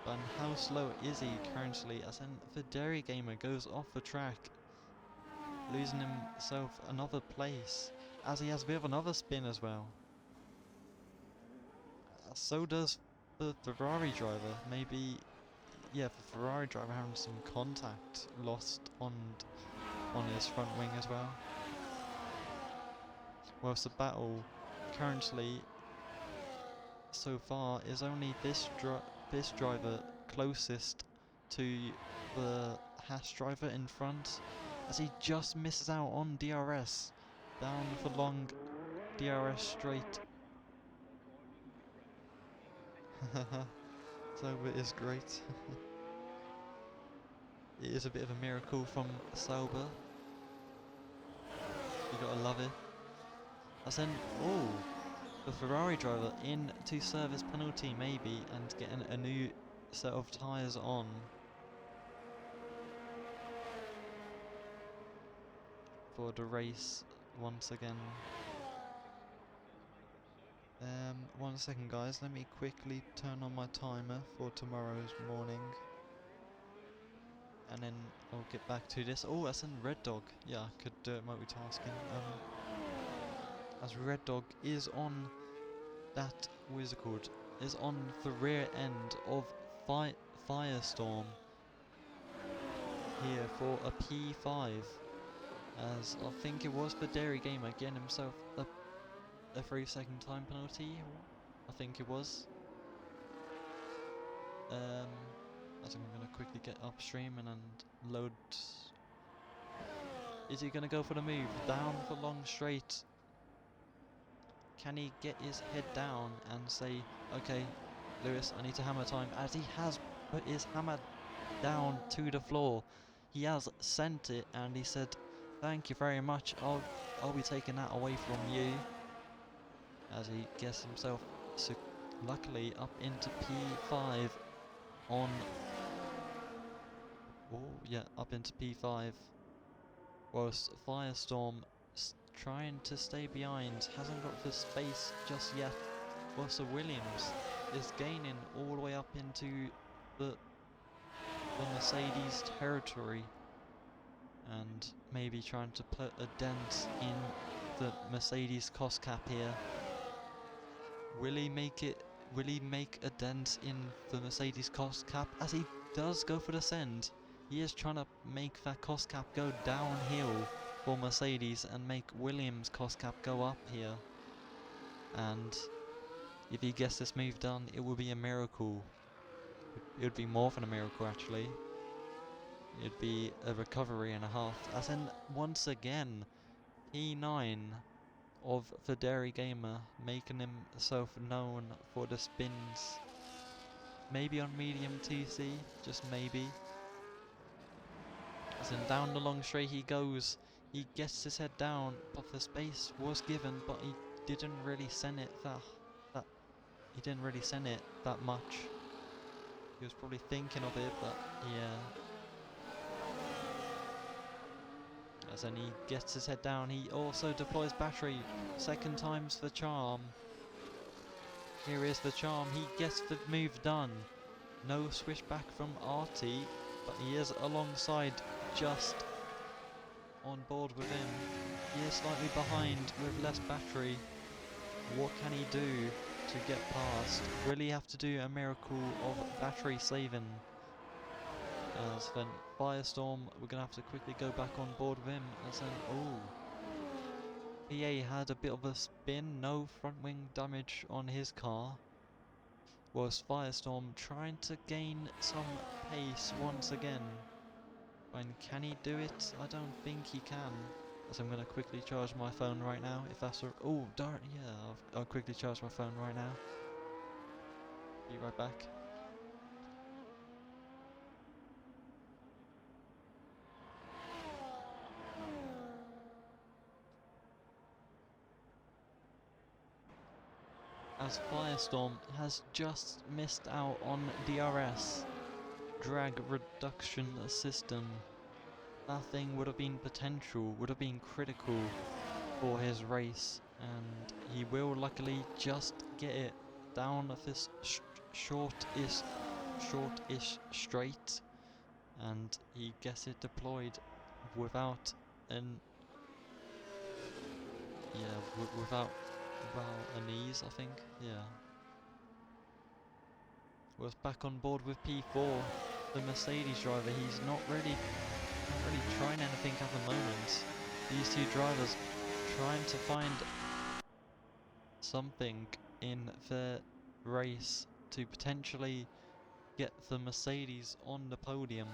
But how slow is he currently? As in, the Derry Gamer goes off the track, losing himself another place, as he has a bit of another spin as well. So does the Ferrari driver. Maybe, yeah, the Ferrari driver having some contact lost on his front wing as well. Whilst the battle currently so far is only this driver closest to the Haas driver in front, as he just misses out on DRS. down the long DRS straight. Sauber is great. It is a bit of a miracle from Sauber. You gotta love it. As then, oh, the Ferrari driver into service penalty maybe, and getting a new set of tyres on. For the race once again. 1 second guys, let me quickly turn on my timer for tomorrow's morning. And then I'll get back to this. Oh, that's in Red Dog. Yeah, I could do it multitasking. As Red Dog is on that, what is it called? Is on the rear end of Firestorm here for a P5. As I think it was for Dairy Gamer getting himself a 3-second time penalty. I think it was. I think I'm gonna quickly get upstream and load. Is he gonna go for the move down the long straight? Can he get his head down and say, okay, Lewis, I need to hammer time, as he has put his hammer down to the floor. He has sent it, and he said, thank you very much, I'll be taking that away from you. As he gets himself luckily up into P5 on... Oh, yeah, up into P5. Whilst Firestorm trying to stay behind, hasn't got the space just yet. Whilst Williams is gaining all the way up into the Mercedes territory, and maybe trying to put a dent in the Mercedes cost cap here. Will he make it? Will he make a dent in the Mercedes cost cap? As he does go for the send, he is trying to make that cost cap go downhill for Mercedes and make Williams' cost cap go up here. And if he gets this move done, it will be a miracle. It would be more than a miracle, actually. It'd be a recovery and a half. As in, once again, P9 of the Dairy Gamer making himself known for the spins. Maybe on medium TC, just maybe. As in, down the long straight he goes. He gets his head down, but the space was given, but he didn't really send it he didn't really send it that much. He was probably thinking of it, but yeah. As then he gets his head down, he also deploys battery. Second time's the charm. Here is the charm, he gets the move done. No switchback from Artie, but he is alongside, just on board with him. He is slightly behind with less battery. What can he do to get past? Will he have to do a miracle of battery saving? As then Firestorm, we're going to have to quickly go back on board with him. As then, oh, PA had a bit of a spin, no front wing damage on his car. Whilst Firestorm trying to gain some pace once again. And can he do it? I don't think he can. As I'm going to quickly charge my phone right now, if that's a... Oh, darn, yeah, I'll quickly charge my phone right now. Be right back. As Firestorm has just missed out on DRS, drag reduction system. That thing would have been potential, would have been critical for his race, and he will luckily just get it down this shortish straight, and he gets it deployed without an without an ease, I think. Yeah. Was back on board with P4, the Mercedes driver. He's not really trying anything at the moment. These two drivers trying to find something in their race to potentially get the Mercedes on the podium.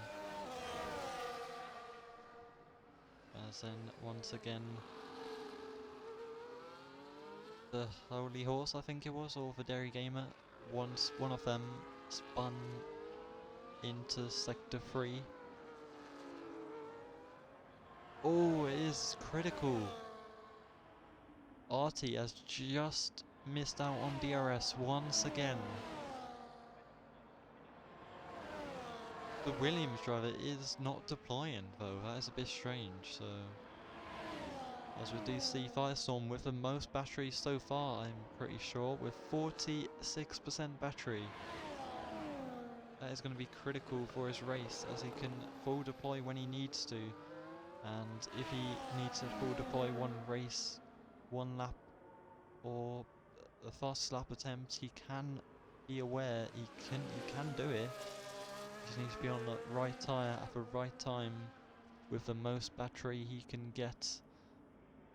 As then once again the Holy Horse, I think it was, or the Dairy Gamer. Once one of them spun into Sector 3. Oh, it is critical. Artie has just missed out on DRS once again. The Williams driver is not deploying though, that is a bit strange, so... As we do see Firestorm with the most batteries so far, I'm pretty sure, with 46% battery. That is going to be critical for his race, as he can full deploy when he needs to. And if he needs to full deploy one race, one lap, or a fast lap attempt, he can be aware he can do it. He just needs to be on the right tyre at the right time with the most battery he can get.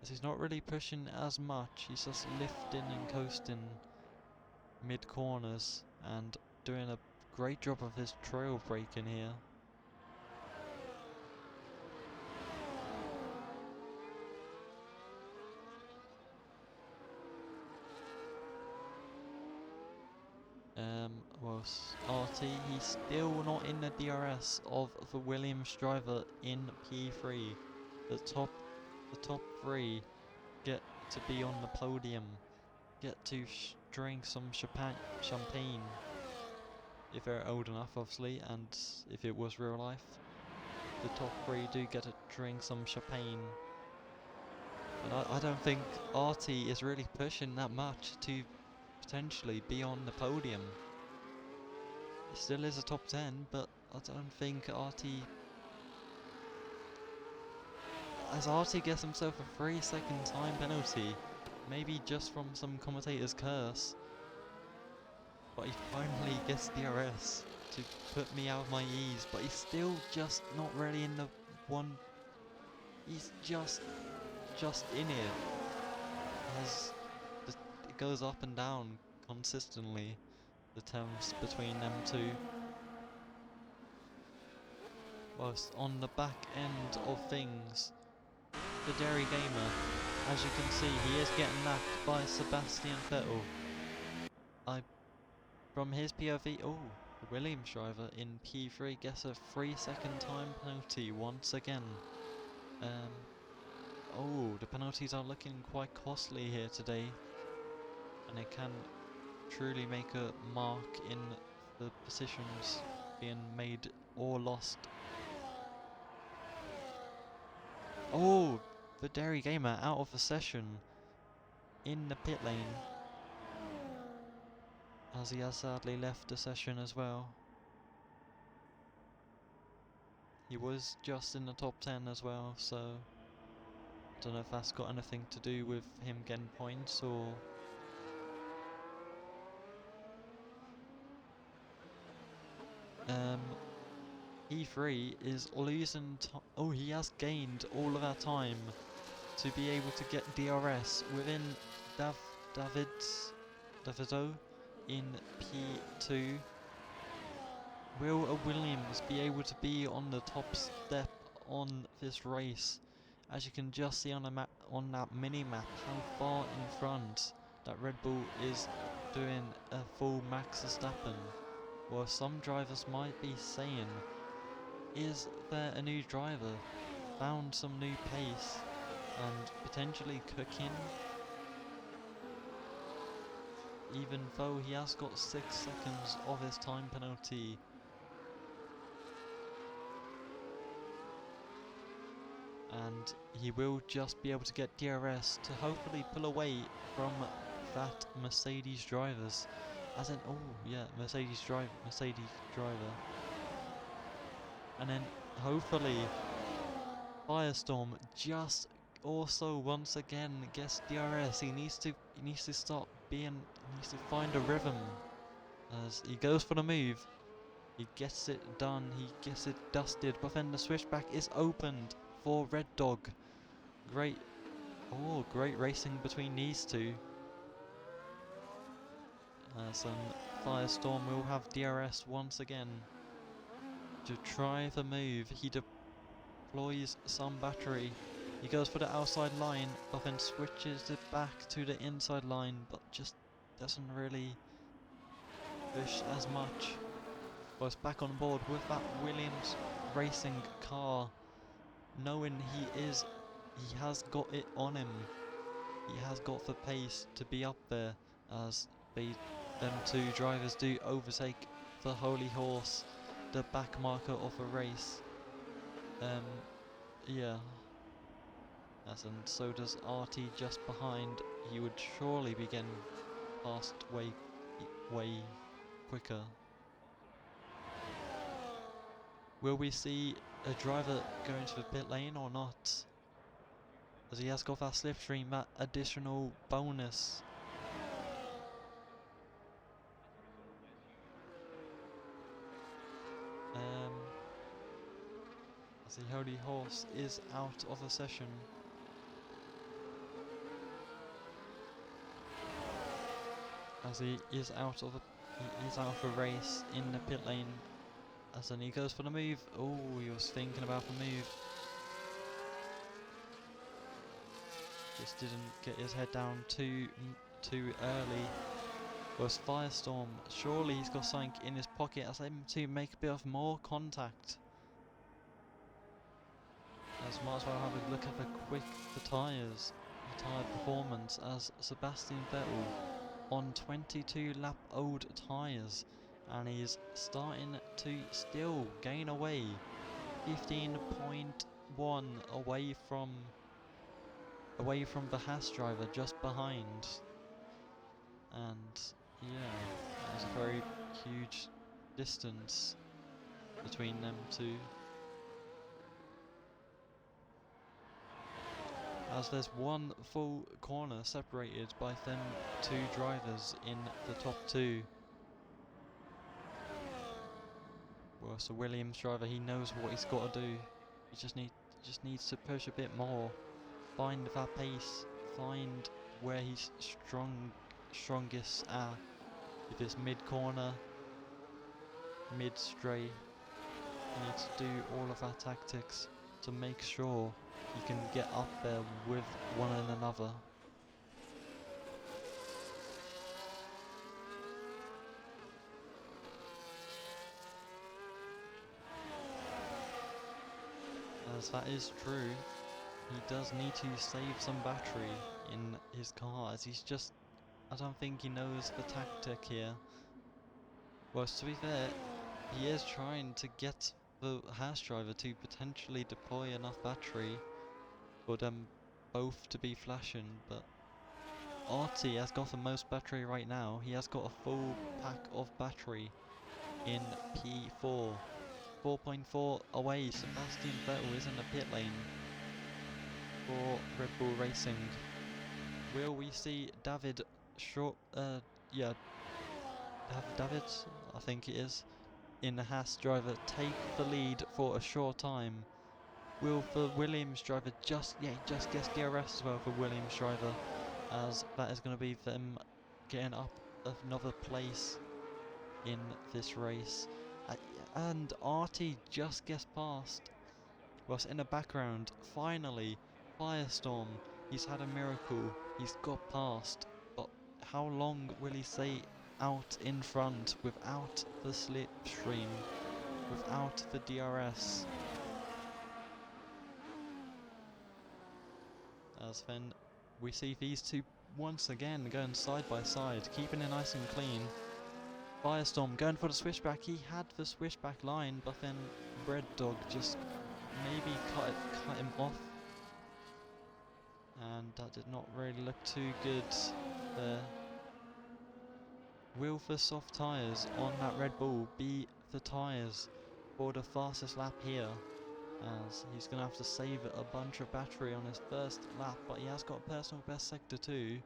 As he's not really pushing as much, he's just lifting and coasting mid corners and doing a great job of his trail braking here. Well, RT, he's still not in the DRS of the Williams driver in P3. The top three get to be on the podium, get to drink some champagne, if they're old enough, obviously, and if it was real life. The top three do get to drink some champagne. And I don't think RT is really pushing that much to potentially be on the podium. It still is a top 10, but I don't think RT... As RT gets himself a 3-second time penalty, maybe just from some commentator's curse, but he finally gets DRS to put me out of my ease, but he's still just not really in the one... He's just in it, as it goes up and down consistently, the terms between them two. Whilst on the back end of things, the Dairy Gamer, as you can see, he is getting lapped by Sebastian Vettel. From his POV, oh, the Williams driver in P3 gets a 3-second time penalty once again. Oh, the penalties are looking quite costly here today, and it can truly make a mark in the positions being made or lost. Oh, the Dairy Gamer out of the session in the pit lane, as he has sadly left the session as well. He was just in the top 10 as well, so I don't know if that's got anything to do with him getting points or... E3 is losing oh, he has gained all of our time to be able to get DRS within Davido in P2. Will a Williams be able to be on the top step on this race? As you can just see on the map, on that mini map, how far in front that Red Bull is doing a full Max Verstappen. Well, some drivers might be saying, is there a new driver found some new pace and potentially cooking? Even though he has got 6 seconds of his time penalty. And he will just be able to get DRS to hopefully pull away from that Mercedes drivers. As in, oh yeah, Mercedes driver. And then hopefully Firestorm just also once again gets DRS. He needs to stop being, he needs to find a rhythm. As he goes for the move, he gets it done, he gets it dusted, but then the switchback is opened for Red Dog. Great racing between these two. As Firestorm will have DRS once again to try the move. He deploys some battery He goes for the outside line, but then switches it back to the inside line, but just doesn't really push as much. Was back on board with that Williams racing car, knowing he has got it on him. He has got the pace to be up there, as them two drivers do overtake the Holy Horse, the back marker of the race. Yeah. And so does RT just behind. He would surely be getting past way quicker. Will we see a driver go into the pit lane or not? As he has got that slipstream, that additional bonus. As the Holy Horse is out of the session. As he is out of the race in the pit lane. As then he goes for the move. Oh, he was thinking about the move. Just didn't get his head down too early. Was Firestorm. Surely he's got something in his pocket as him to make a bit of more contact. As might as well have a look at the tyres, the tyre performance, as Sebastian Vettel on 22 lap old tyres, and he's starting to still gain away, 15.1 away from the Haas driver just behind. And yeah, there's a very huge distance between them two. As there's one full corner separated by them two drivers in the top two. Well, so Williams driver, he knows what he's got to do. He just needs to push a bit more, find that pace, find where he's strongest at. If it's mid corner, mid straight, he needs to do all of our tactics to make sure he can get up there with one another. As that is true, he does need to save some battery in his car, as he's just, I don't think he knows the tactic here. Well, to be fair, he is trying to get the Haas driver to potentially deploy enough battery for them both to be flashing, but RT has got the most battery right now. He has got a full pack of battery in P4. 4.4 away. Sebastian Vettel is in the pit lane for Red Bull Racing. Will we see David David, I think it is, in the Haas driver take the lead for a short time? Will the Williams driver just gets DRS as well for Williams driver, as that is going to be them getting up another place in this race. And RT just gets past. Whilst in the background, finally, Firestorm. He's had a miracle. He's got past. But how long will he stay out in front without the slipstream, without the DRS? As then we see these two once again going side by side, keeping it nice and clean. Firestorm going for the switchback. He had the switchback line, but then Red Dog just maybe cut him off, and that did not really look too good there. Will the soft tyres on that Red Bull be the tyres for the fastest lap here? As he's going to have to save a bunch of battery on his first lap, but he has got a personal best sector 2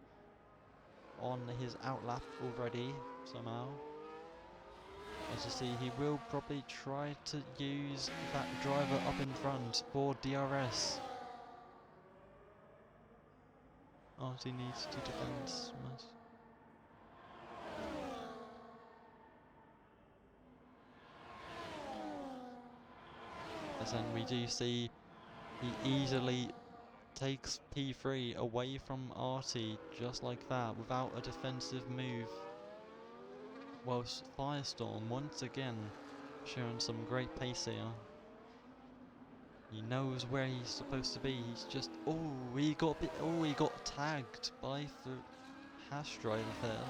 on his out lap already somehow. As you see, he will probably try to use that driver up in front for DRS. RT needs to defend smash. As then we do see he easily takes P3 away from Artie just like that without a defensive move. Whilst Firestorm once again showing some great pace here. He knows where he's supposed to be. He's just he got tagged by the hash driver there.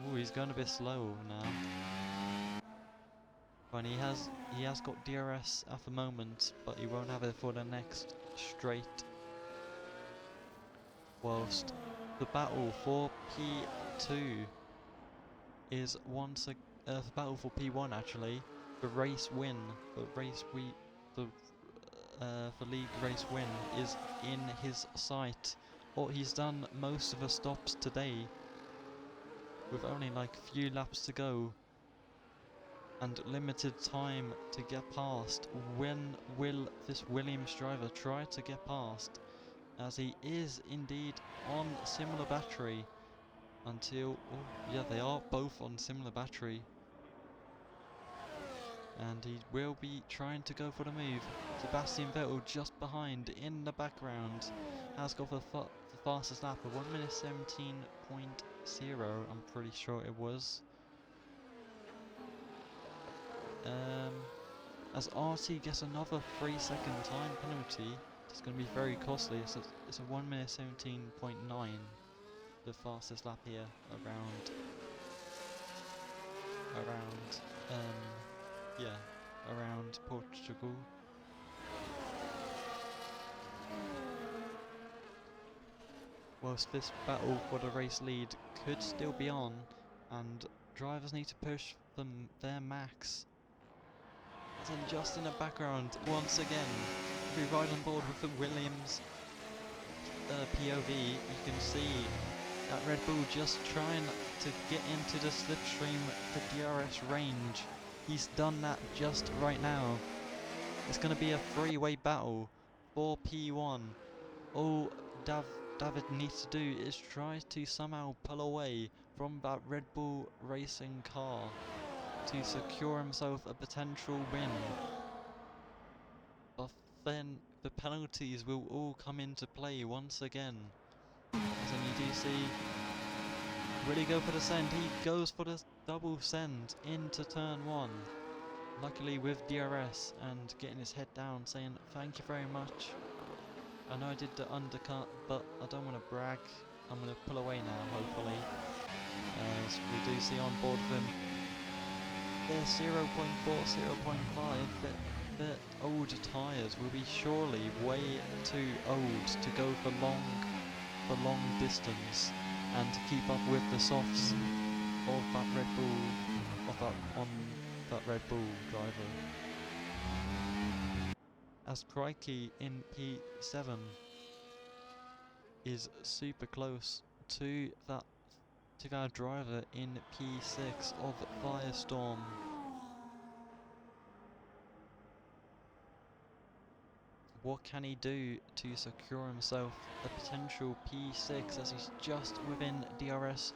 Oh, he's going a bit slow now. But he has got DRS at the moment, but he won't have it for the next straight. Whilst the battle for P2 is the battle for P1 actually. The race win, the league race win is in his sight. Or he's done most of the stops today, with only like few laps to go and limited time to get past. When will this Williams driver try to get past, as he is indeed on similar battery until, yeah, they are both on similar battery, and he will be trying to go for the move. Sebastian Vettel just behind in the background has got the fastest lap of 1 minute 17.0, I'm pretty sure it was. As RT gets another 3-second time penalty, it's going to be very costly. It's a 1 minute 17.9, the fastest lap here around Portugal. Whilst this battle for the race lead could still be on, and drivers need to push their max. And just in the background, once again, if we ride on board with the Williams POV, you can see that Red Bull just trying to get into the slipstream, the DRS range. He's done that just right now. It's going to be a three-way battle for P1. All David needs to do is try to somehow pull away from that Red Bull racing car to secure himself a potential win. But then the penalties will all come into play once again. As then you do see, will he go for the send? He goes for the double send into turn 1. Luckily with DRS and getting his head down saying thank you very much. I know I did the undercut, but I don't want to brag. I'm going to pull away now, hopefully. As we do see on board with him, they're 0.4, 0.5, their old tyres will be surely way too old to go for long distance and to keep up with the softs of that Red Bull driver. As Crikey in P7 is super close to that driver in P6 of Firestorm. What can he do to secure himself a potential P6 as he's just within DRS?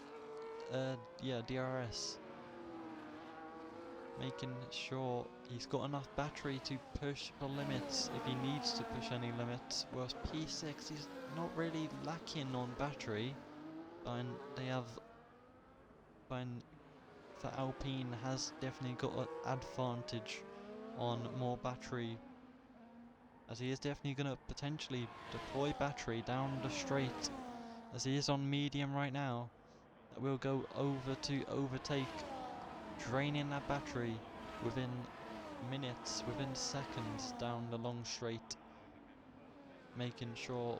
DRS. Making sure he's got enough battery to push the limits if he needs to push any limits. Whereas P6, he's not really lacking on battery. And the Alpine has definitely got an advantage on more battery, as he is definitely going to potentially deploy battery down the straight, as he is on medium right now. That will go over to overtake, draining that battery within minutes, within seconds down the long straight, making sure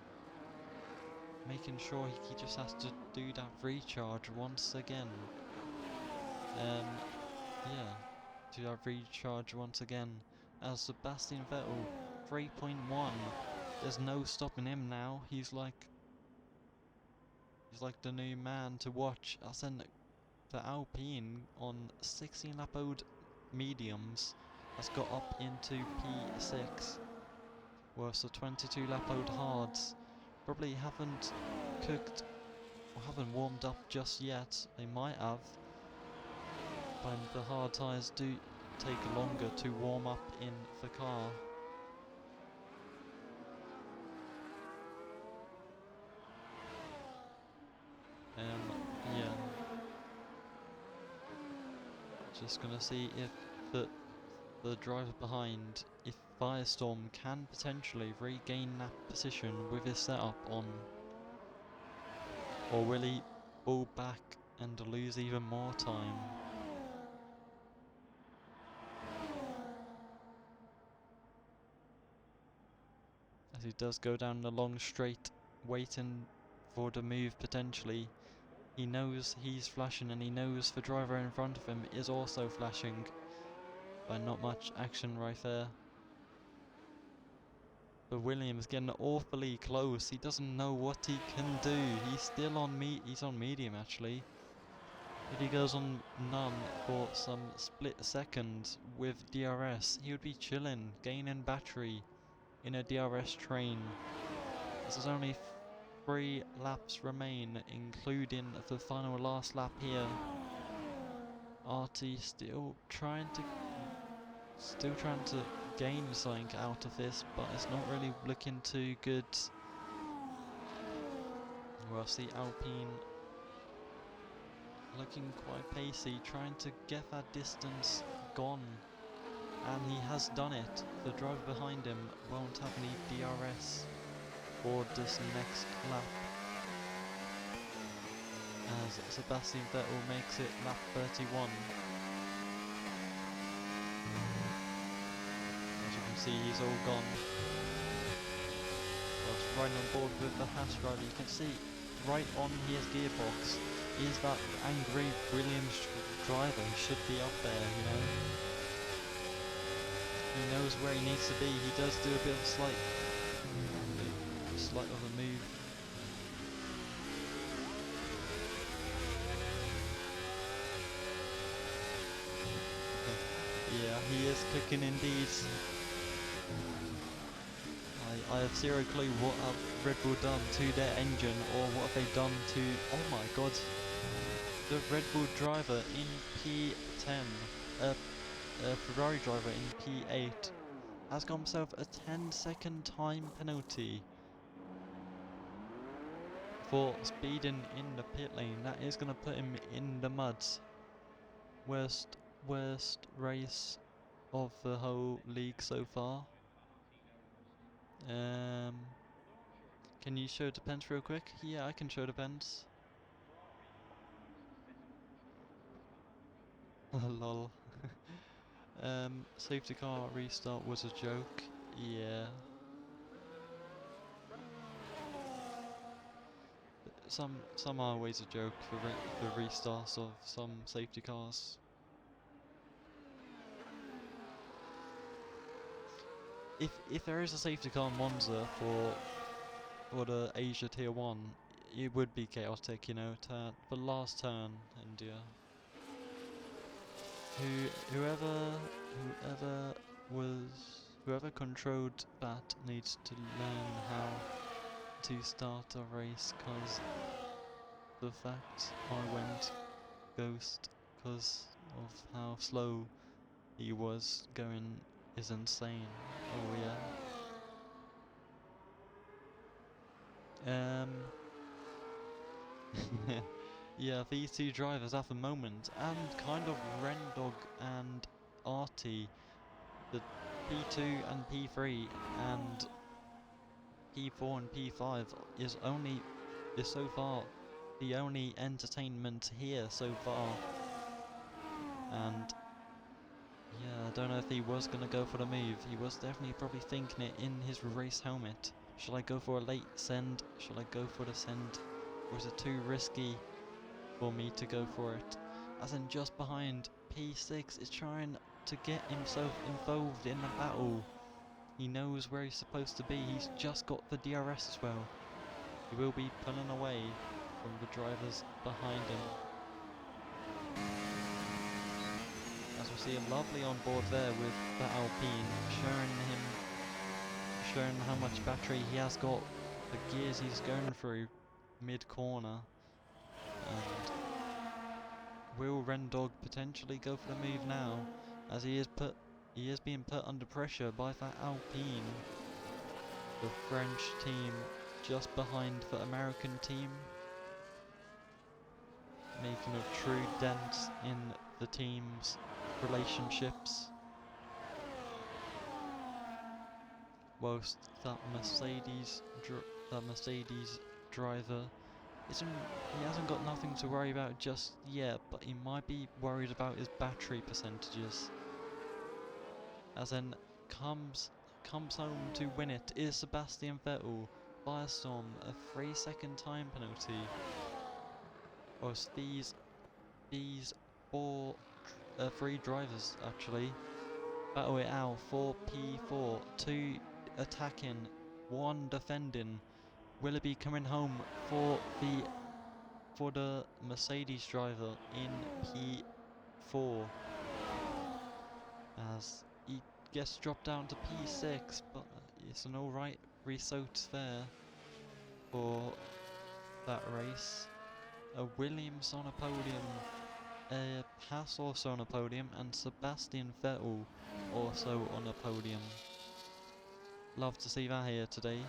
he just has to do that recharge once again. To that recharge once again, as Sebastian Vettel 3.1, there's no stopping him now. He's like the new man to watch. As in the Alpine on 16 lap old mediums has got up into P6, whilst the 22 lap old hards probably haven't cooked or haven't warmed up just yet. They might have, and the hard tyres do take longer to warm up in the car. Just gonna see if the driver behind, if Firestorm can potentially regain that position with his setup on, or will he fall back and lose even more time? As he does go down the long straight, waiting for the move potentially. He knows he's flashing, and he knows the driver in front of him is also flashing, but not much action right there. But Williams getting awfully close. He doesn't know what he can do. He's still on he's on medium actually. If he goes on none for some split second with DRS, he would be chilling, gaining battery in a DRS train. There's only 3 laps remain, including the final last lap here. RT still trying to gain something out of this, but it's not really looking too good. We'll see Alpine looking quite pacey, trying to get that distance gone, and he has done it. The driver behind him won't have any DRS for this next lap, as Sebastian Vettel makes it lap 31. As you can see, he's all gone. Whilst riding on board with the Haas driver, you can see right on his gearbox is that angry Williams driver who should be up there, you know. He knows where he needs to be. He does do a bit of a slight of a move. Yeah, he is cooking indeed. I have zero clue what have Red Bull done to their engine, or what have they done to... Oh my god. The Red Bull driver in P10, Ferrari driver in P8, has got himself a 10-second time penalty for speeding in the pit lane. That is going to put him in the mud. Worst race of the whole league so far. Can you show the pens real quick? Yeah, I can show the pens. Lol. Safety car restart was a joke. Yeah. Some are always a joke for restarts of some safety cars. If there is a safety car in Monza for the Asia Tier 1, it would be chaotic, you know, the last turn, India. Whoever controlled that needs to learn how to start a race, cause the fact I went ghost cause of how slow he was going is insane. Oh yeah. Yeah, these two drivers at the moment, and kind of Rendog and Artie, the P2 and P3 and P4 and P5 is so far the only entertainment here so far. And yeah, I don't know if he was gonna go for the move. He was definitely probably thinking it in his race helmet. Shall I go for a late send? Shall I go for the send? Or is it too risky for me to go for it? As in, just behind, P6 is trying to get himself involved in the battle. He knows where he's supposed to be. He's just got the DRS as well. He will be pulling away from the drivers behind him. As we see a lovely on board there with the Alpine, showing how much battery he has got, the gears he's going through mid-corner. And will Rendog potentially go for the move now, as he is being put under pressure by that Alpine, the French team just behind the American team, making a true dent in the team's relationships. Whilst that Mercedes driver he hasn't got nothing to worry about just yet, but he might be worried about his battery percentages. As in comes home to win it is Sebastian Vettel by a storm, a 3-second time penalty. Whilst these three drivers actually battle it out for P4, 2 attacking, 1 defending. Will it be coming home for the Mercedes driver in P4 as he gets dropped down to P6, but it's an alright result there for that race. A Williams on a podium, a Haas also on a podium, and Sebastian Vettel also on a podium. Love to see that here today.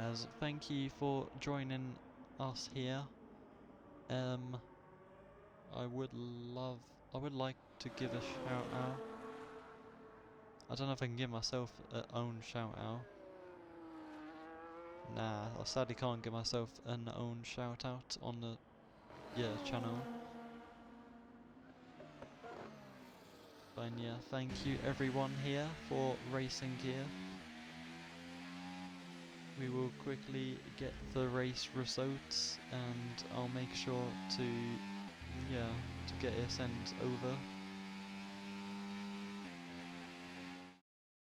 As thank you for joining us here. I would like to give a shout out. I don't know if I can give myself an own shout out. Nah, I sadly can't give myself an own shout out on the channel. But yeah, thank you everyone here for racing here. We will quickly get the race results and I'll make sure to get it sent over.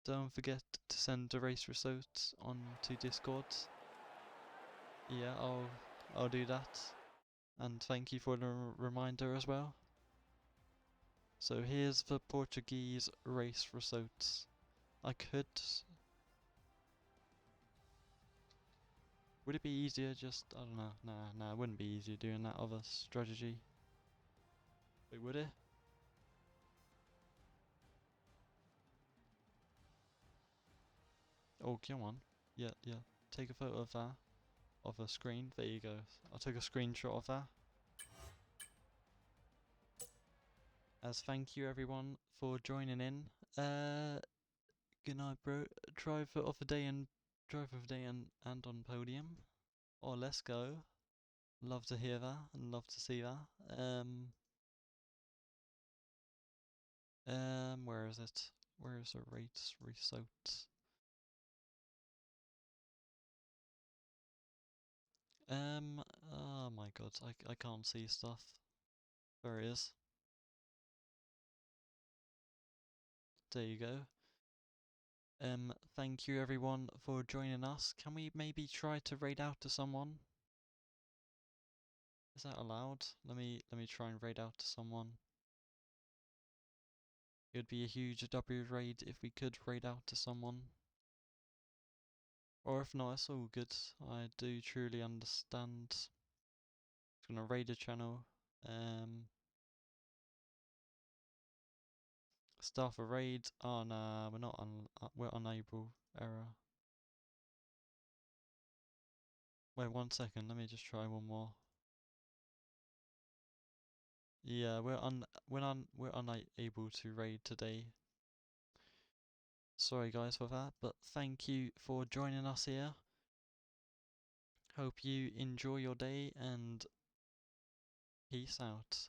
Don't forget to send the race results onto Discord. Yeah, I'll do that. And thank you for the reminder as well. So here's the Portuguese race results. Would it be easier just, I don't know, nah, it wouldn't be easier doing that other strategy. Wait, would it? Oh, come on. Yeah, take a photo of that. Of a screen, there you go. I'll take a screenshot of that. As thank you everyone for joining in. Good night, bro. Driver of the day and on podium. Oh, let's go. Love to hear that and love to see that. Where is it? Where is the race results? Oh my god, I can't see stuff. There it is. There you go. Thank you everyone for joining us. Can we maybe try to raid out to someone? Is that allowed? Let me try and raid out to someone. It would be a huge W raid if we could raid out to someone. Or if not, it's all good. I do truly understand. Just gonna raid a channel. Start a raid. Oh nah, we're unable. Error. Wait 1 second. Let me just try one more. Yeah, we're unable to raid today. Sorry guys for that, but thank you for joining us here. Hope you enjoy your day and peace out.